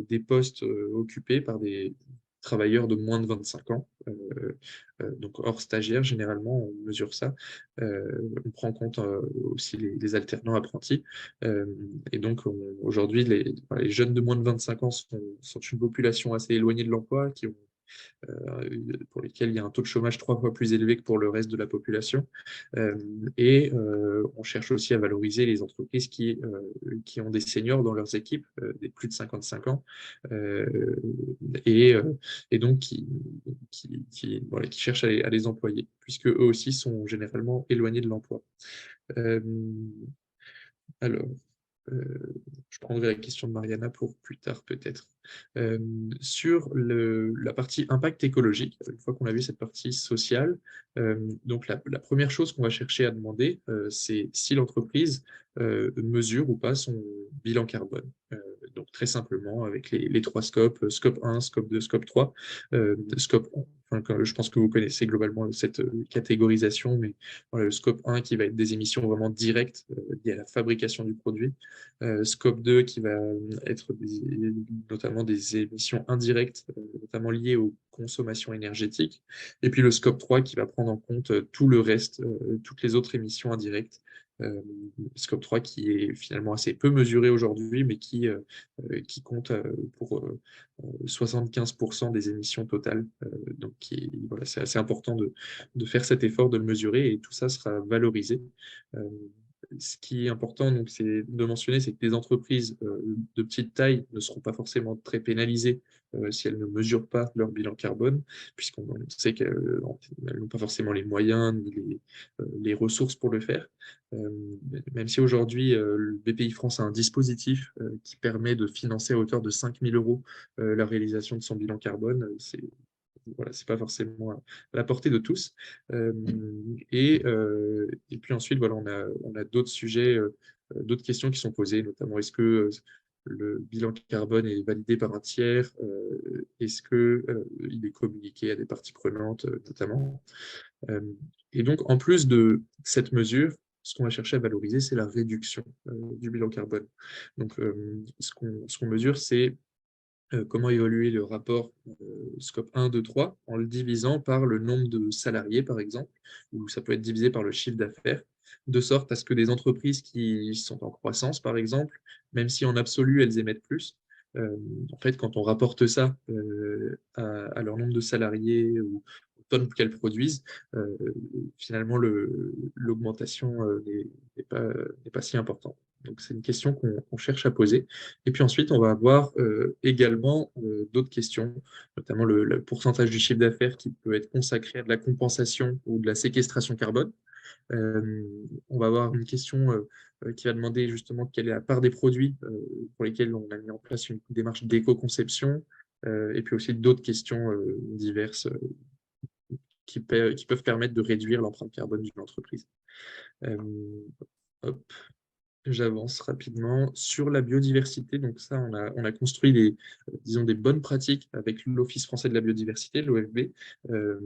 des postes occupés par des travailleurs de moins de 25 ans, donc hors stagiaires, généralement, on mesure ça. On prend en compte aussi les alternants apprentis. Euh, et donc, aujourd'hui, les jeunes de moins de 25 ans sont une population assez éloignée de l'emploi, pour lesquels il y a un taux de chômage 3 fois plus élevé que pour le reste de la population. On cherche aussi à valoriser les entreprises qui ont des seniors dans leurs équipes, des plus de 55 ans, euh, et, euh, et donc voilà, qui cherchent à les employer, puisque eux aussi sont généralement éloignés de l'emploi. Euh, alors, je prendrai la question de Mariana pour plus tard peut-être. Euh, sur la partie impact écologique, une fois qu'on a vu cette partie sociale, donc la première chose qu'on va chercher à demander, c'est si l'entreprise mesure ou pas son bilan carbone. Donc très simplement avec les trois scopes, scope 1, scope 2, scope 3. Scope, enfin, je pense que vous connaissez globalement cette catégorisation, mais voilà, le scope 1 qui va être des émissions vraiment directes liées à la fabrication du produit. Scope 2 qui va être notamment des émissions indirectes, notamment liées aux consommations énergétiques. Et puis le scope 3 qui va prendre en compte tout le reste, toutes les autres émissions indirectes Scope 3 qui est finalement assez peu mesuré aujourd'hui, mais qui compte pour 75% des émissions totales. Donc, voilà, c'est assez important de faire cet effort de le mesurer et tout ça sera valorisé. Euh, Ce qui est important, donc, c'est de mentionner, c'est que les entreprises de petite taille ne seront pas forcément très pénalisées si elles ne mesurent pas leur bilan carbone, puisqu'on sait qu'elles n'ont pas forcément les moyens ni les ressources pour le faire. Euh, Même si aujourd'hui, le BPI France a un dispositif qui permet de financer à hauteur de 5 000 euros la réalisation de son bilan carbone, voilà, c'est pas forcément à la portée de tous. Euh, et puis ensuite, voilà, on a d'autres sujets, d'autres questions qui sont posées, notamment est-ce que le bilan carbone est validé par un tiers? Est-ce que il est communiqué à des parties prenantes, notamment? Euh, et donc, en plus de cette mesure, ce qu'on va chercher à valoriser, c'est la réduction du bilan carbone. Donc, ce qu'on mesure, c'est comment évaluer le rapport scope 1, 2, 3 en le divisant par le nombre de salariés, par exemple, ou ça peut être divisé par le chiffre d'affaires, de sorte à ce que des entreprises qui sont en croissance, par exemple, même si en absolu elles émettent plus, en fait, quand on rapporte ça à leur nombre de salariés ou aux tonnes qu'elles produisent, euh, finalement l'augmentation n'est pas si importante. Donc c'est une question qu'on cherche à poser. Et puis ensuite, on va avoir également d'autres questions, notamment le pourcentage du chiffre d'affaires qui peut être consacré à de la compensation ou de la séquestration carbone. Euh, on va avoir une question qui va demander justement quelle est la part des produits pour lesquels on a mis en place une démarche d'éco-conception, et puis aussi d'autres questions diverses qui peuvent permettre de réduire l'empreinte carbone d'une entreprise. Euh, hop. J'avance rapidement sur la biodiversité. Donc ça, on a construit disons des bonnes pratiques avec l'Office français de la biodiversité, l'OFB. Euh,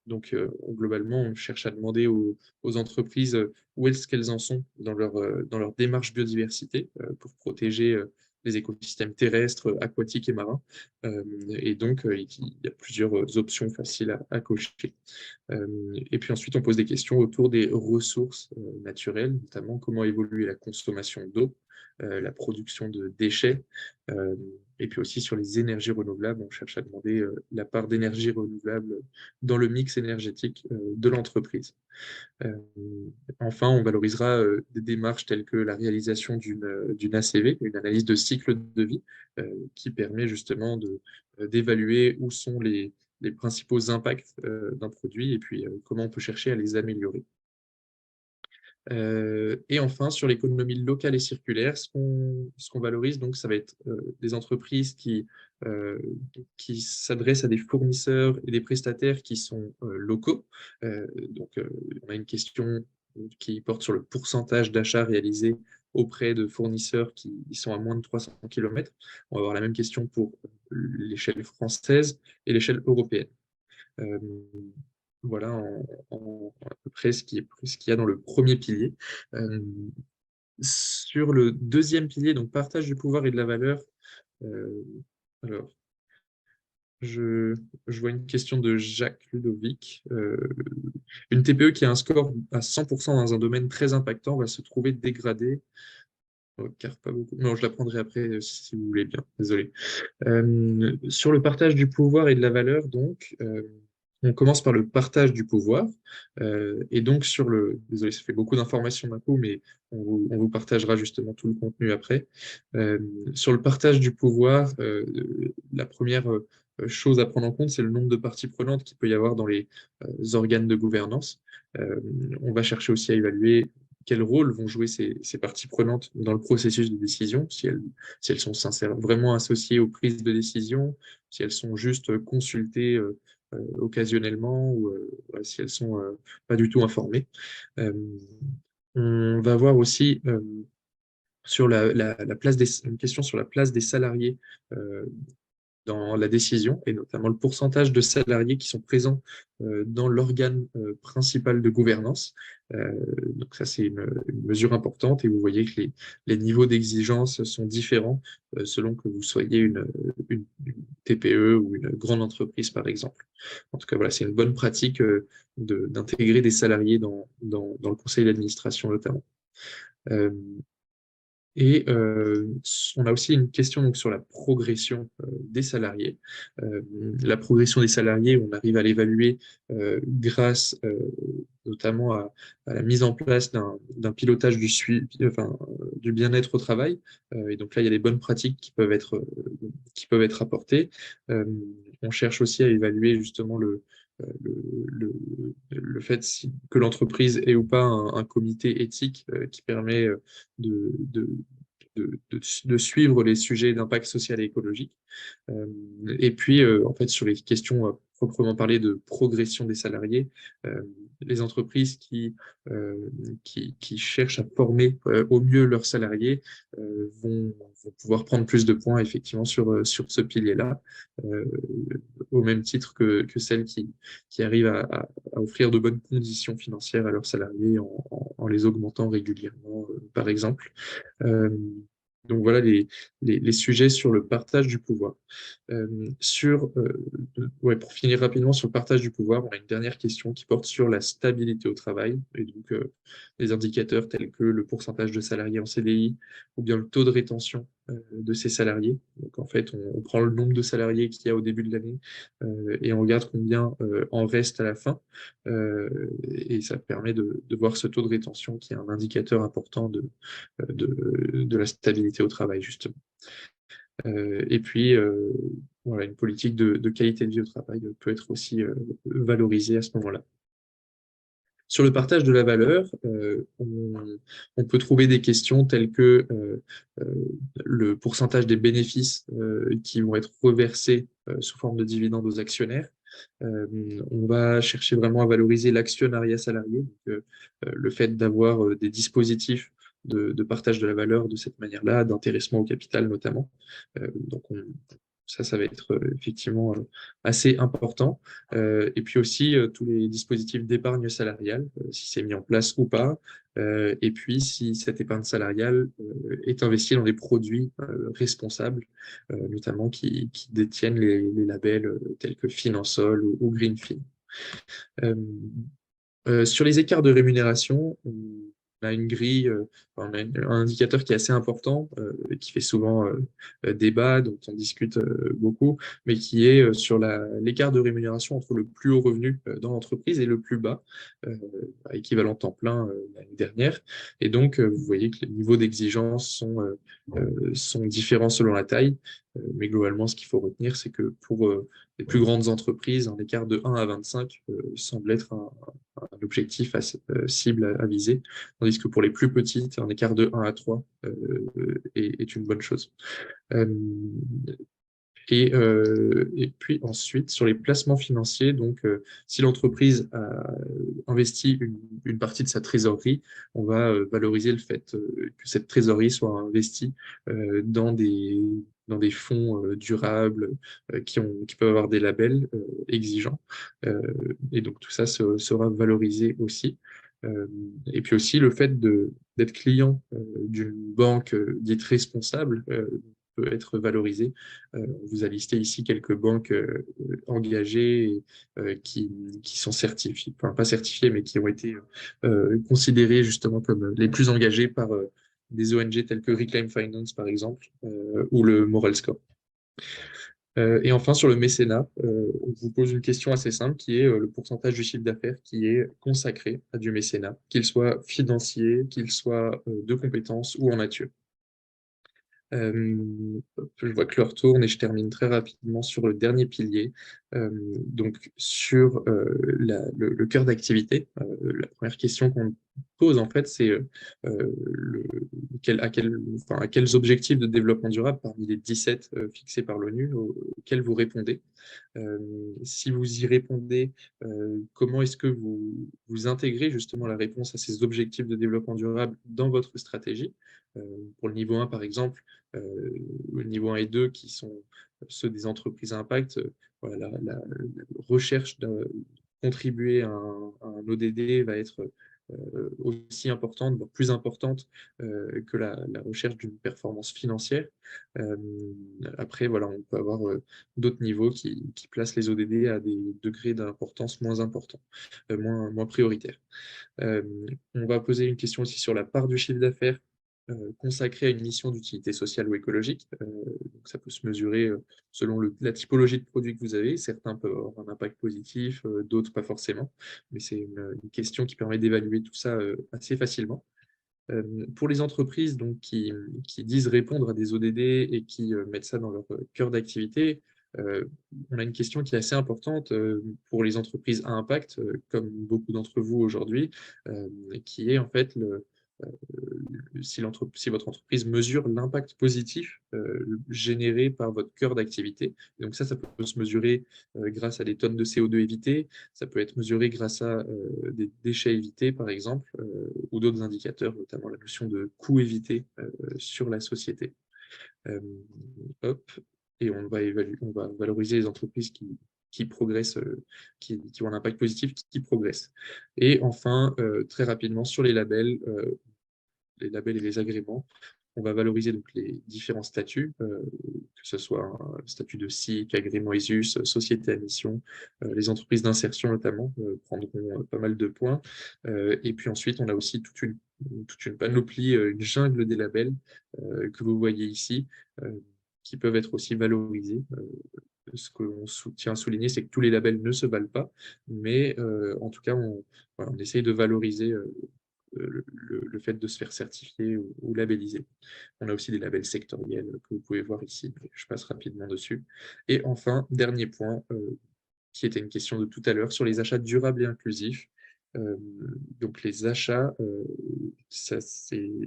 donc globalement, on cherche à demander aux entreprises où est-ce qu'elles en sont dans leur démarche biodiversité pour protéger les écosystèmes terrestres, aquatiques et marins. Et donc, il y a plusieurs options faciles à cocher. Et puis ensuite, on pose des questions autour des ressources naturelles, notamment comment évolue la consommation d'eau, la production de déchets, euh, et puis aussi sur les énergies renouvelables, on cherche à demander la part d'énergie renouvelable dans le mix énergétique de l'entreprise. Euh, Enfin, on valorisera des démarches telles que la réalisation d'une ACV, une analyse de cycle de vie, qui permet justement d'évaluer où sont les principaux impacts d'un produit et puis comment on peut chercher à les améliorer. Et enfin, sur l'économie locale et circulaire, ce qu'on valorise, donc, ça va être des entreprises qui s'adressent à des fournisseurs et des prestataires qui sont locaux. Donc, on a une question qui porte sur le pourcentage d'achats réalisés auprès de fournisseurs qui sont à moins de 300 km. On va avoir la même question pour l'échelle française et l'échelle européenne. Euh, voilà à peu près ce qu'il y a dans le premier pilier. Euh, sur le deuxième pilier, donc partage du pouvoir et de la valeur, euh, alors, je vois une question de Jacques Ludovic. Une TPE qui a un score à 100% dans un domaine très impactant va se trouver dégradée. Oh, car pas beaucoup. Non, je la prendrai après si vous voulez bien. Désolé. Sur le partage du pouvoir et de la valeur, donc, on commence par le partage du pouvoir. Et donc, désolé, ça fait beaucoup d'informations d'un coup, mais on vous partagera justement tout le contenu après. Euh, sur le partage du pouvoir, la première chose à prendre en compte, c'est le nombre de parties prenantes qu'il peut y avoir dans les organes de gouvernance. Euh, on va chercher aussi à évaluer quel rôle vont jouer ces parties prenantes dans le processus de décision, si elles sont sincères, vraiment associées aux prises de décision, si elles sont juste consultées occasionnellement ou ouais, si elles sont pas du tout informées. Euh, on va voir aussi sur la place une question sur la place des salariés dans la décision, et notamment le pourcentage de salariés qui sont présents dans l'organe principal de gouvernance. Euh, donc ça, c'est une mesure importante, et vous voyez que les niveaux d'exigence sont différents selon que vous soyez une TPE ou une grande entreprise, par exemple. En tout cas, voilà, c'est une bonne pratique d'intégrer des salariés dans le conseil d'administration, notamment. Euh, on a aussi une question donc, sur la progression des salariés. Euh, la progression des salariés, on arrive à l'évaluer grâce notamment à la mise en place d'un pilotage du suivi, enfin, du bien-être au travail. Et donc là, il y a des bonnes pratiques qui peuvent être apportées. Euh, on cherche aussi à évaluer justement le fait que l'entreprise ait ou pas un comité éthique qui permet de, de suivre les sujets d'impact social et écologique. Euh, et puis, en fait, sur les questions proprement parler de progression des salariés, euh, les entreprises qui cherchent à former au mieux leurs salariés vont pouvoir prendre plus de points effectivement sur ce pilier-là, euh, au même titre que celles qui arrivent à offrir de bonnes conditions financières à leurs salariés en les augmentant régulièrement, par exemple. Euh, donc voilà les sujets sur le partage du pouvoir. Pour finir rapidement sur le partage du pouvoir, on a une dernière question qui porte sur la stabilité au travail et donc les indicateurs tels que le pourcentage de salariés en CDI ou bien le taux de rétention de ces salariés. Donc en fait, on prend le nombre de salariés qu'il y a au début de l'année et on regarde combien en reste à la fin. Et ça permet de voir ce taux de rétention qui est un indicateur important de la stabilité au travail, justement. Et puis, voilà, une politique de qualité de vie au travail peut être aussi valorisée à ce moment-là. Sur le partage de la valeur, on peut trouver des questions telles que euh, le pourcentage des bénéfices qui vont être reversés sous forme de dividendes aux actionnaires. On va chercher vraiment à valoriser l'actionnariat salarié, donc, le fait d'avoir des dispositifs de partage de la valeur de cette manière-là, d'intéressement au capital notamment. Donc ça va être effectivement assez important. Et puis aussi tous les dispositifs d'épargne salariale, si c'est mis en place ou pas. Et puis si cette épargne salariale est investie dans des produits responsables, notamment qui détiennent les labels tels que Finansol ou Greenfin. Euh, sur les écarts de rémunération, on a une grille, enfin, on a un indicateur qui est assez important, et qui fait souvent débat, dont on discute beaucoup, mais qui est sur l'écart de rémunération entre le plus haut revenu dans l'entreprise et le plus bas, équivalent temps plein l'année dernière. Et donc, vous voyez que les niveaux d'exigence sont différents selon la taille, mais globalement, ce qu'il faut retenir, c'est que pour les plus grandes entreprises, un écart de 1 à 25 semble être un objectif cible à viser, tandis que pour les plus petites, un écart de 1 à 3 est une bonne chose. Euh, et puis ensuite, sur les placements financiers, donc si l'entreprise a investi une partie de sa trésorerie, on va valoriser le fait que cette trésorerie soit investie dans des fonds durables qui peuvent avoir des labels exigeants. Euh, et donc tout ça sera valorisé aussi. Et puis aussi le fait d'être client d'une banque dite responsable peut être valorisé. On vous a listé ici quelques banques engagées qui sont certifiées, enfin pas certifiées, mais qui ont été considérées justement comme les plus engagées par des ONG telles que Reclaim Finance, par exemple, ou le Moral Score. Et enfin, sur le mécénat, on vous pose une question assez simple qui est le pourcentage du chiffre d'affaires qui est consacré à du mécénat, qu'il soit financier, qu'il soit de compétences ou en nature. Je vois que l'heure tourne et je termine très rapidement sur le dernier pilier. Donc, sur le cœur d'activité, la première question qu'on pose, en fait, c'est à quels objectifs de développement durable parmi les 17 fixés par l'ONU auxquels vous répondez. Si vous y répondez, comment est-ce que vous intégrez justement la réponse à ces objectifs de développement durable dans votre stratégie? Pour le niveau 1, par exemple, le niveau 1 et 2, qui sont ceux des entreprises à impact, voilà, la recherche de contribuer à un ODD va être aussi importante, voire plus importante que la recherche d'une performance financière. Euh, Après, voilà, on peut avoir d'autres niveaux qui placent les ODD à des degrés d'importance moins importants, moins prioritaires. Euh, on va poser une question aussi sur la part du chiffre d'affaires consacrée à une mission d'utilité sociale ou écologique. Donc ça peut se mesurer selon la typologie de produit que vous avez. Certains peuvent avoir un impact positif, d'autres pas forcément. Mais c'est une question qui permet d'évaluer tout ça assez facilement. Pour les entreprises donc, qui disent répondre à des ODD et qui mettent ça dans leur cœur d'activité, euh, on a une question qui est assez importante pour les entreprises à impact, comme beaucoup d'entre vous aujourd'hui, qui est en fait si votre entreprise mesure l'impact positif généré par votre cœur d'activité. Donc ça peut se mesurer grâce à des tonnes de CO2 évitées, ça peut être mesuré grâce à des déchets évités, par exemple, ou d'autres indicateurs, notamment la notion de coût évité sur la société. Euh, Hop, et on va valoriser les entreprises qui progressent, qui ont un impact positif, qui progressent. Et enfin, très rapidement, sur les labels et les agréments. On va valoriser donc les différents statuts, que ce soit un statut de SIC, agrément ISUS, société à mission, les entreprises d'insertion notamment prendront pas mal de points. Et puis ensuite, on a aussi toute une panoplie, une jungle des labels que vous voyez ici, qui peuvent être aussi valorisés. Ce qu'on tient à souligner, c'est que tous les labels ne se valent pas, mais en tout cas, voilà, on essaye de valoriser le fait de se faire certifier ou labelliser. On a aussi des labels sectoriels que vous pouvez voir ici. Je passe rapidement dessus. Et enfin, dernier point, qui était une question de tout à l'heure, sur les achats durables et inclusifs. Euh, donc les achats,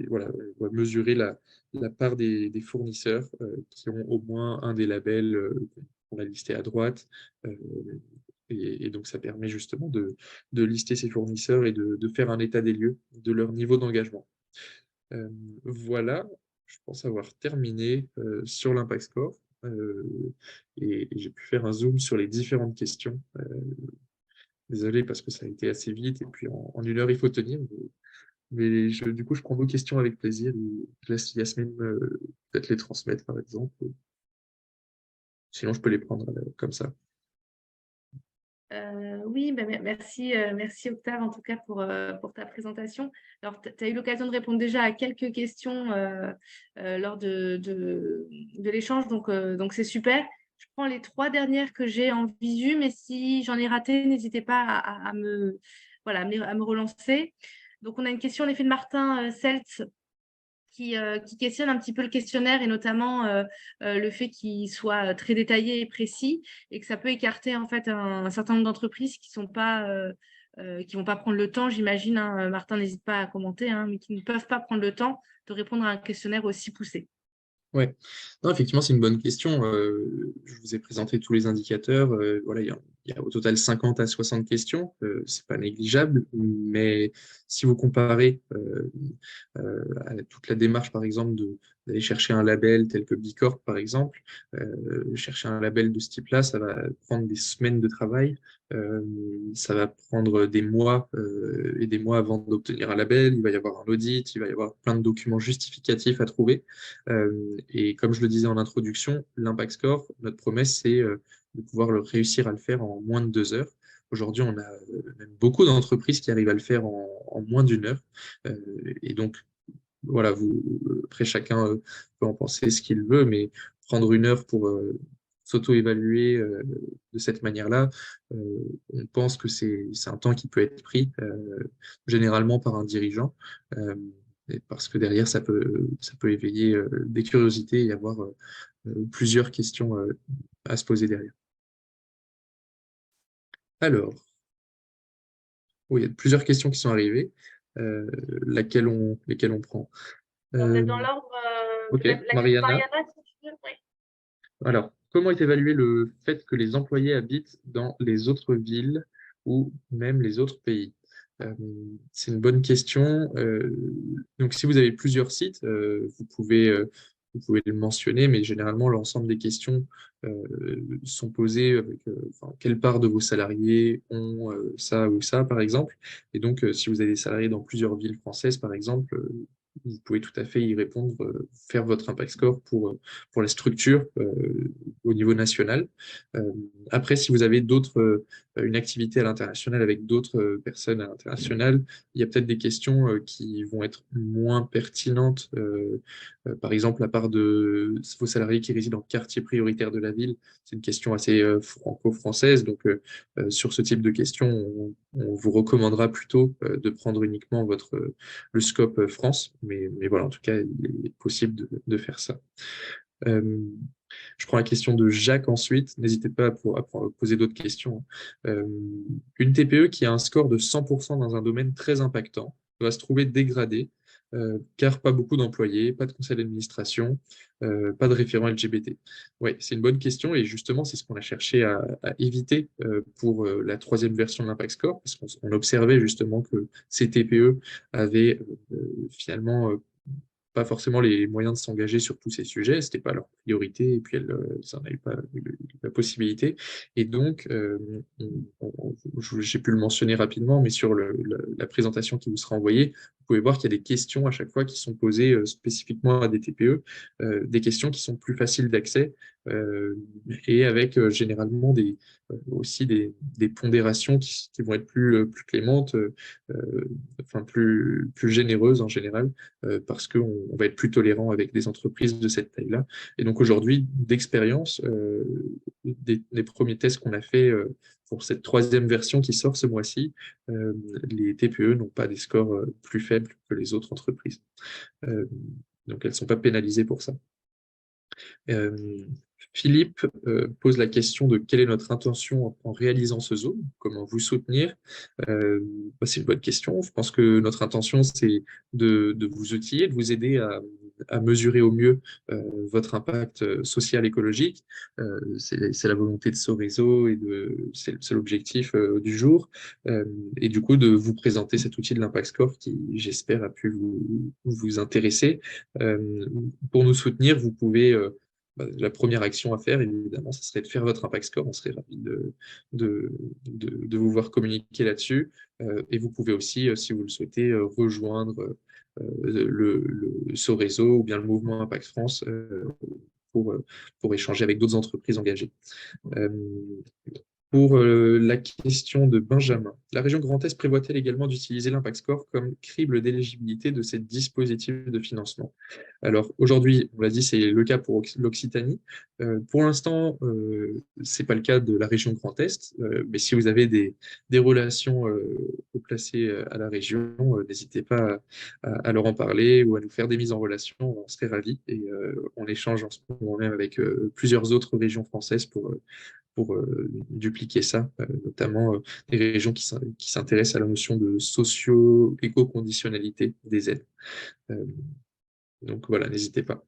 voilà, on va mesurer la part des fournisseurs qui ont au moins un des labels qu'on a listé à droite. Euh, et donc ça permet justement de lister ces fournisseurs et de faire un état des lieux de leur niveau d'engagement. Euh, voilà, je pense avoir terminé sur l'Impact Score. Et j'ai pu faire un zoom sur les différentes questions. Désolé parce que ça a été assez vite et puis en une heure il faut tenir. Mais du coup, je prends vos questions avec plaisir et je laisse Yasmine peut-être les transmettre par exemple. Sinon, je peux les prendre comme ça.
Oui, ben, merci, merci Octave en tout cas pour ta présentation. Alors, tu as eu l'occasion de répondre déjà à quelques questions lors de l'échange, donc c'est super. Je prends les trois dernières que j'ai en visu, mais si j'en ai raté, n'hésitez pas voilà, à me relancer. Donc, on a une question en effet de Martin Seltz qui questionne un petit peu le questionnaire et notamment le fait qu'il soit très détaillé et précis et que ça peut écarter en fait un certain nombre d'entreprises qui vont pas prendre le temps, j'imagine, hein, Martin n'hésite pas à commenter, hein, mais qui ne peuvent pas prendre le temps de répondre à un questionnaire aussi poussé.
Ouais, non, effectivement, c'est une bonne question. Je vous ai présenté tous les indicateurs. Voilà, il y a au total 50 à 60 questions. C'est pas négligeable, mais si vous comparez à toute la démarche, par exemple, d'aller chercher un label tel que Bicorp, par exemple, chercher un label de ce type-là, ça va prendre des semaines de travail. Euh, Ça va prendre des mois et des mois avant d'obtenir un label. Il va y avoir un audit, il va y avoir plein de documents justificatifs à trouver. Et comme je le disais en introduction, l'Impact Score, notre promesse, c'est de pouvoir réussir à le faire en moins de 2 heures. Aujourd'hui, on a même beaucoup d'entreprises qui arrivent à le faire en moins d'une heure. Et donc, voilà, après chacun peut en penser ce qu'il veut, mais prendre une heure pour s'auto-évaluer de cette manière-là, on pense que c'est un temps qui peut être pris généralement par un dirigeant, euh, et parce que derrière, ça peut éveiller des curiosités et avoir plusieurs questions à se poser derrière. Alors, oui, il y a plusieurs questions qui sont arrivées, euh, lesquelles on prend.
Alors,
Euh,
peut-être dans l'ordre,
ok,
la question de
Mariana.
Mariana, si tu veux. Oui.
Alors, comment est évalué le fait que les employés habitent dans les autres villes ou même les autres pays? Euh, c'est une bonne question. Donc, si vous avez plusieurs sites, vous pouvez vous pouvez le mentionner, mais généralement, l'ensemble des questions sont posées avec enfin, quelle part de vos salariés ont ça ou ça, par exemple. Et donc, si vous avez des salariés dans plusieurs villes françaises, par exemple, vous pouvez tout à fait y répondre, faire votre impact score pour la structure au niveau national. Euh, Après, si vous avez une activité à l'international avec d'autres personnes à l'international, il y a peut-être des questions qui vont être moins pertinentes. Par exemple, la part de vos salariés qui résident dans le quartier prioritaire de la ville, c'est une question assez franco-française. Donc, sur ce type de questions, on vous recommandera plutôt de prendre uniquement le scope France. Mais voilà, en tout cas, il est possible de faire ça. Euh, je prends la question de Jacques ensuite. N'hésitez pas à poser d'autres questions. Euh, une TPE qui a un score de 100% dans un domaine très impactant va se trouver dégradée car pas beaucoup d'employés, pas de conseil d'administration, pas de référent LGBT. Oui, c'est une bonne question et justement, c'est ce qu'on a cherché à éviter pour la troisième version de l'Impact Score parce qu'on observait justement que ces TPE avaient finalement pas forcément les moyens de s'engager sur tous ces sujets, c'était pas leur priorité, et puis elles n'en avaient pas la possibilité. Et donc, j'ai pu le mentionner rapidement, mais sur la présentation qui vous sera envoyée, vous pouvez voir qu'il y a des questions à chaque fois qui sont posées spécifiquement à des TPE, des questions qui sont plus faciles d'accès, euh, et avec généralement aussi des pondérations qui vont être plus clémentes, enfin plus généreuses en général parce qu'on va être plus tolérant avec des entreprises de cette taille-là. Et donc aujourd'hui, d'expérience, des premiers tests qu'on a fait pour cette troisième version qui sort ce mois-ci, les TPE n'ont pas des scores plus faibles que les autres entreprises. Euh, donc elles ne sont pas pénalisées pour ça. Euh, Philippe pose la question de quelle est notre intention en réalisant ce zoom, comment vous soutenir. Euh, c'est une bonne question. Je pense que notre intention, c'est de vous outiller, de vous aider à mesurer au mieux votre impact social écologique. C'est la volonté de ce réseau et c'est l'objectif du jour. Euh, et du coup, de vous présenter cet outil de l'Impact Score qui, j'espère, a pu vous intéresser. Euh, pour nous soutenir, vous pouvez la première action à faire, évidemment, ce serait de faire votre impact score. On serait ravis de, de vous voir communiquer là-dessus. Et vous pouvez aussi, si vous le souhaitez, rejoindre ce réseau ou bien le mouvement Impact France pour échanger avec d'autres entreprises engagées. Euh, pour la question de Benjamin, la région Grand Est prévoit-elle également d'utiliser l'Impact Score comme crible d'éligibilité de ces dispositifs de financement? Alors aujourd'hui, on l'a dit, c'est le cas pour l'Occitanie. Pour l'instant, ce n'est pas le cas de la région Grand Est, mais si vous avez des relations placées à la région, n'hésitez pas à leur en parler ou à nous faire des mises en relation, on serait ravis. Et on échange en ce moment même avec plusieurs autres régions françaises pour dupliquer ça, notamment des régions qui s'intéressent à la notion de socio-éco-conditionnalité des aides. Euh, donc voilà, n'hésitez pas.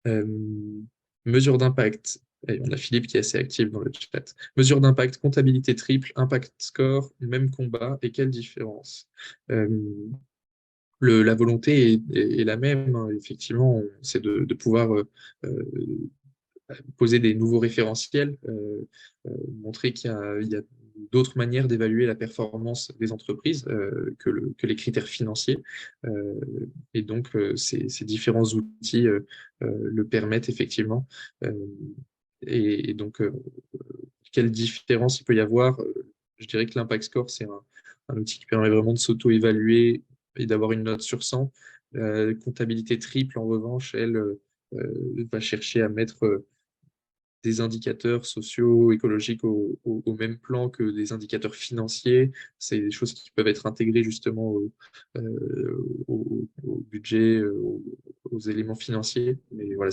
Euh, Mesure d'impact. Et on a Philippe qui est assez actif dans le chat. Mesure d'impact, comptabilité triple, impact score, même combat, et quelle différence? Euh, la volonté est la même, hein, effectivement, c'est de pouvoir poser des nouveaux référentiels, montrer il y a d'autres manières d'évaluer la performance des entreprises que les critères financiers. Euh, et donc, ces différents outils le permettent effectivement. Euh, et donc, quelle différence il peut y avoir? Je dirais que l'Impact Score, c'est un outil qui permet vraiment de s'auto-évaluer et d'avoir une note sur 100. Comptabilité triple, en revanche, elle va chercher à mettre des indicateurs sociaux, écologiques au même plan que des indicateurs financiers. C'est des choses qui peuvent être intégrées justement au budget, aux éléments financiers. Mais voilà,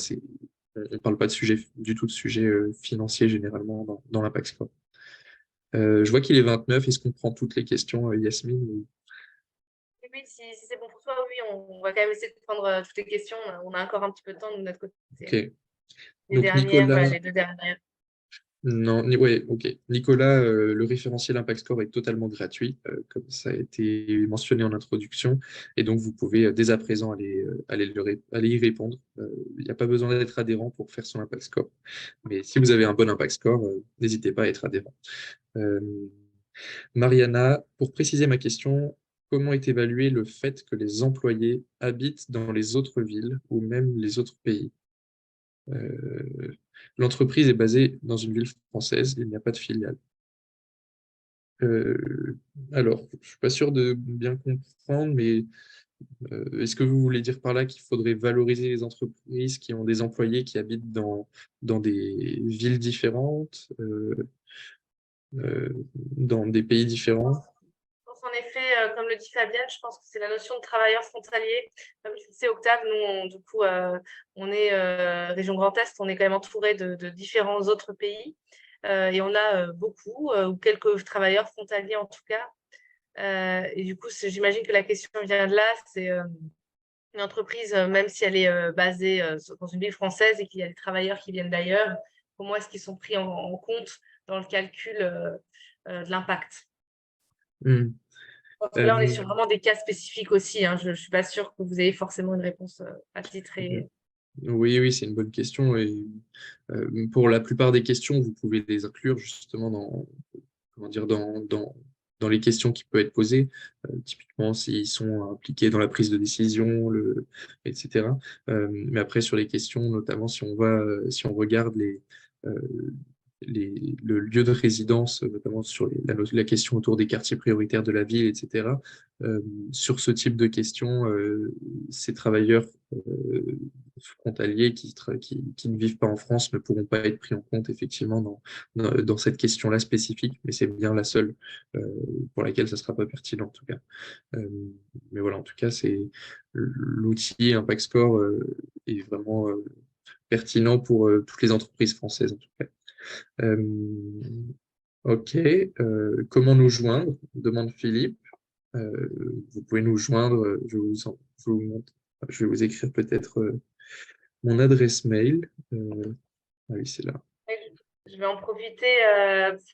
on ne parle pas du tout de sujet financier généralement dans l'Impact Score. Je vois qu'il est 29. Est-ce qu'on prend toutes les questions, Yasmine
Oui, si c'est bon pour toi, oui, on va quand même essayer de prendre toutes les questions. On a encore un petit peu de temps de notre côté.
Ok.
Les
Donc
dernières, voilà,
Nicolas,
les deux dernières.
Non, ouais, ok. Nicolas, le référentiel Impact Score est totalement gratuit, comme ça a été mentionné en introduction, et donc vous pouvez dès à présent aller y répondre. Il n'y a pas besoin d'être adhérent pour faire son Impact Score, mais si vous avez un bon Impact Score, n'hésitez pas à être adhérent. Euh, Mariana, pour préciser ma question, comment est évalué le fait que les employés habitent dans les autres villes ou même les autres pays? Euh, L'entreprise est basée dans une ville française, il n'y a pas de filiale. Euh, alors, je suis pas sûr de bien comprendre, mais est-ce que vous voulez dire par là qu'il faudrait valoriser les entreprises qui ont des employés qui habitent dans des villes différentes, dans des pays différents?
En effet, comme le dit Fabienne, je pense que c'est la notion de travailleur frontalier. Comme tu le sais, Octave, nous, du coup, on est région Grand Est, on est quand même entouré de différents autres pays. Et on a beaucoup, ou quelques travailleurs frontaliers en tout cas. Et du coup, j'imagine que la question vient de là. C'est une entreprise, même si elle est basée dans une ville française et qu'il y a des travailleurs qui viennent d'ailleurs, comment est-ce qu'ils sont pris en compte dans le calcul de l'impact?
Hmm.
Parce que là, on est
Euh,
sur vraiment des cas spécifiques aussi, hein. Je ne suis pas sûre que vous ayez forcément une réponse attitrée.
oui, oui, c'est une bonne question. Et pour la plupart des questions, vous pouvez les inclure justement comment dire, dans les questions qui peuvent être posées, typiquement s'ils sont impliqués dans la prise de décision, etc. Mais après, sur les questions, notamment si on regarde euh, le lieu de résidence, notamment sur la question autour des quartiers prioritaires de la ville, etc. euh, sur ce type de questions, ces travailleurs frontaliers qui ne vivent pas en France ne pourront pas être pris en compte effectivement dans cette question-là spécifique, mais c'est bien la seule euh, pour laquelle ça ne sera pas pertinent en tout cas. Euh, mais voilà, en tout cas, c'est l'outil Impact Score est vraiment pertinent pour toutes les entreprises françaises en tout cas. Euh, ok, comment nous joindre? Demande Philippe. Vous pouvez nous joindre, je vous montre, je vais vous écrire peut-être mon adresse mail. Ah oui, c'est là.
Je vais en profiter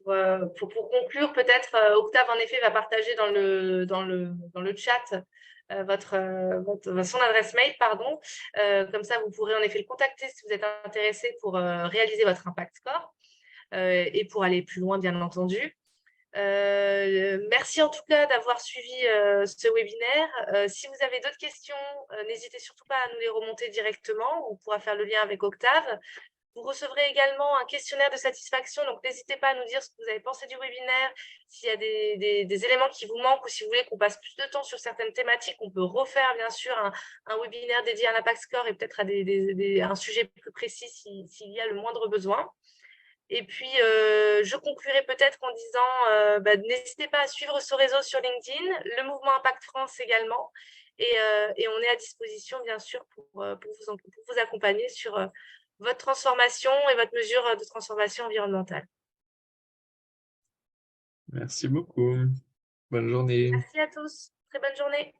pour conclure. Peut-être, Octave, en effet, va partager dans le chat son adresse mail, pardon. Comme ça, vous pourrez en effet le contacter si vous êtes intéressé pour réaliser votre impact score et pour aller plus loin, bien entendu. Merci en tout cas d'avoir suivi ce webinaire. Si vous avez d'autres questions, n'hésitez surtout pas à nous les remonter directement. On pourra faire le lien avec Octave. Vous recevrez également un questionnaire de satisfaction, donc n'hésitez pas à nous dire ce que vous avez pensé du webinaire, s'il y a des éléments qui vous manquent ou si vous voulez qu'on passe plus de temps sur certaines thématiques. On peut refaire bien sûr un webinaire dédié à l'impact score et peut-être à un sujet plus précis s'il y a le moindre besoin. Et puis, je conclurai peut-être en disant, n'hésitez pas à suivre ce réseau sur LinkedIn, le mouvement Impact France également. Et on est à disposition, bien sûr, pour vous accompagner sur votre transformation et votre mesure de transformation environnementale.
Merci beaucoup. Bonne journée.
Merci à tous. Très bonne journée.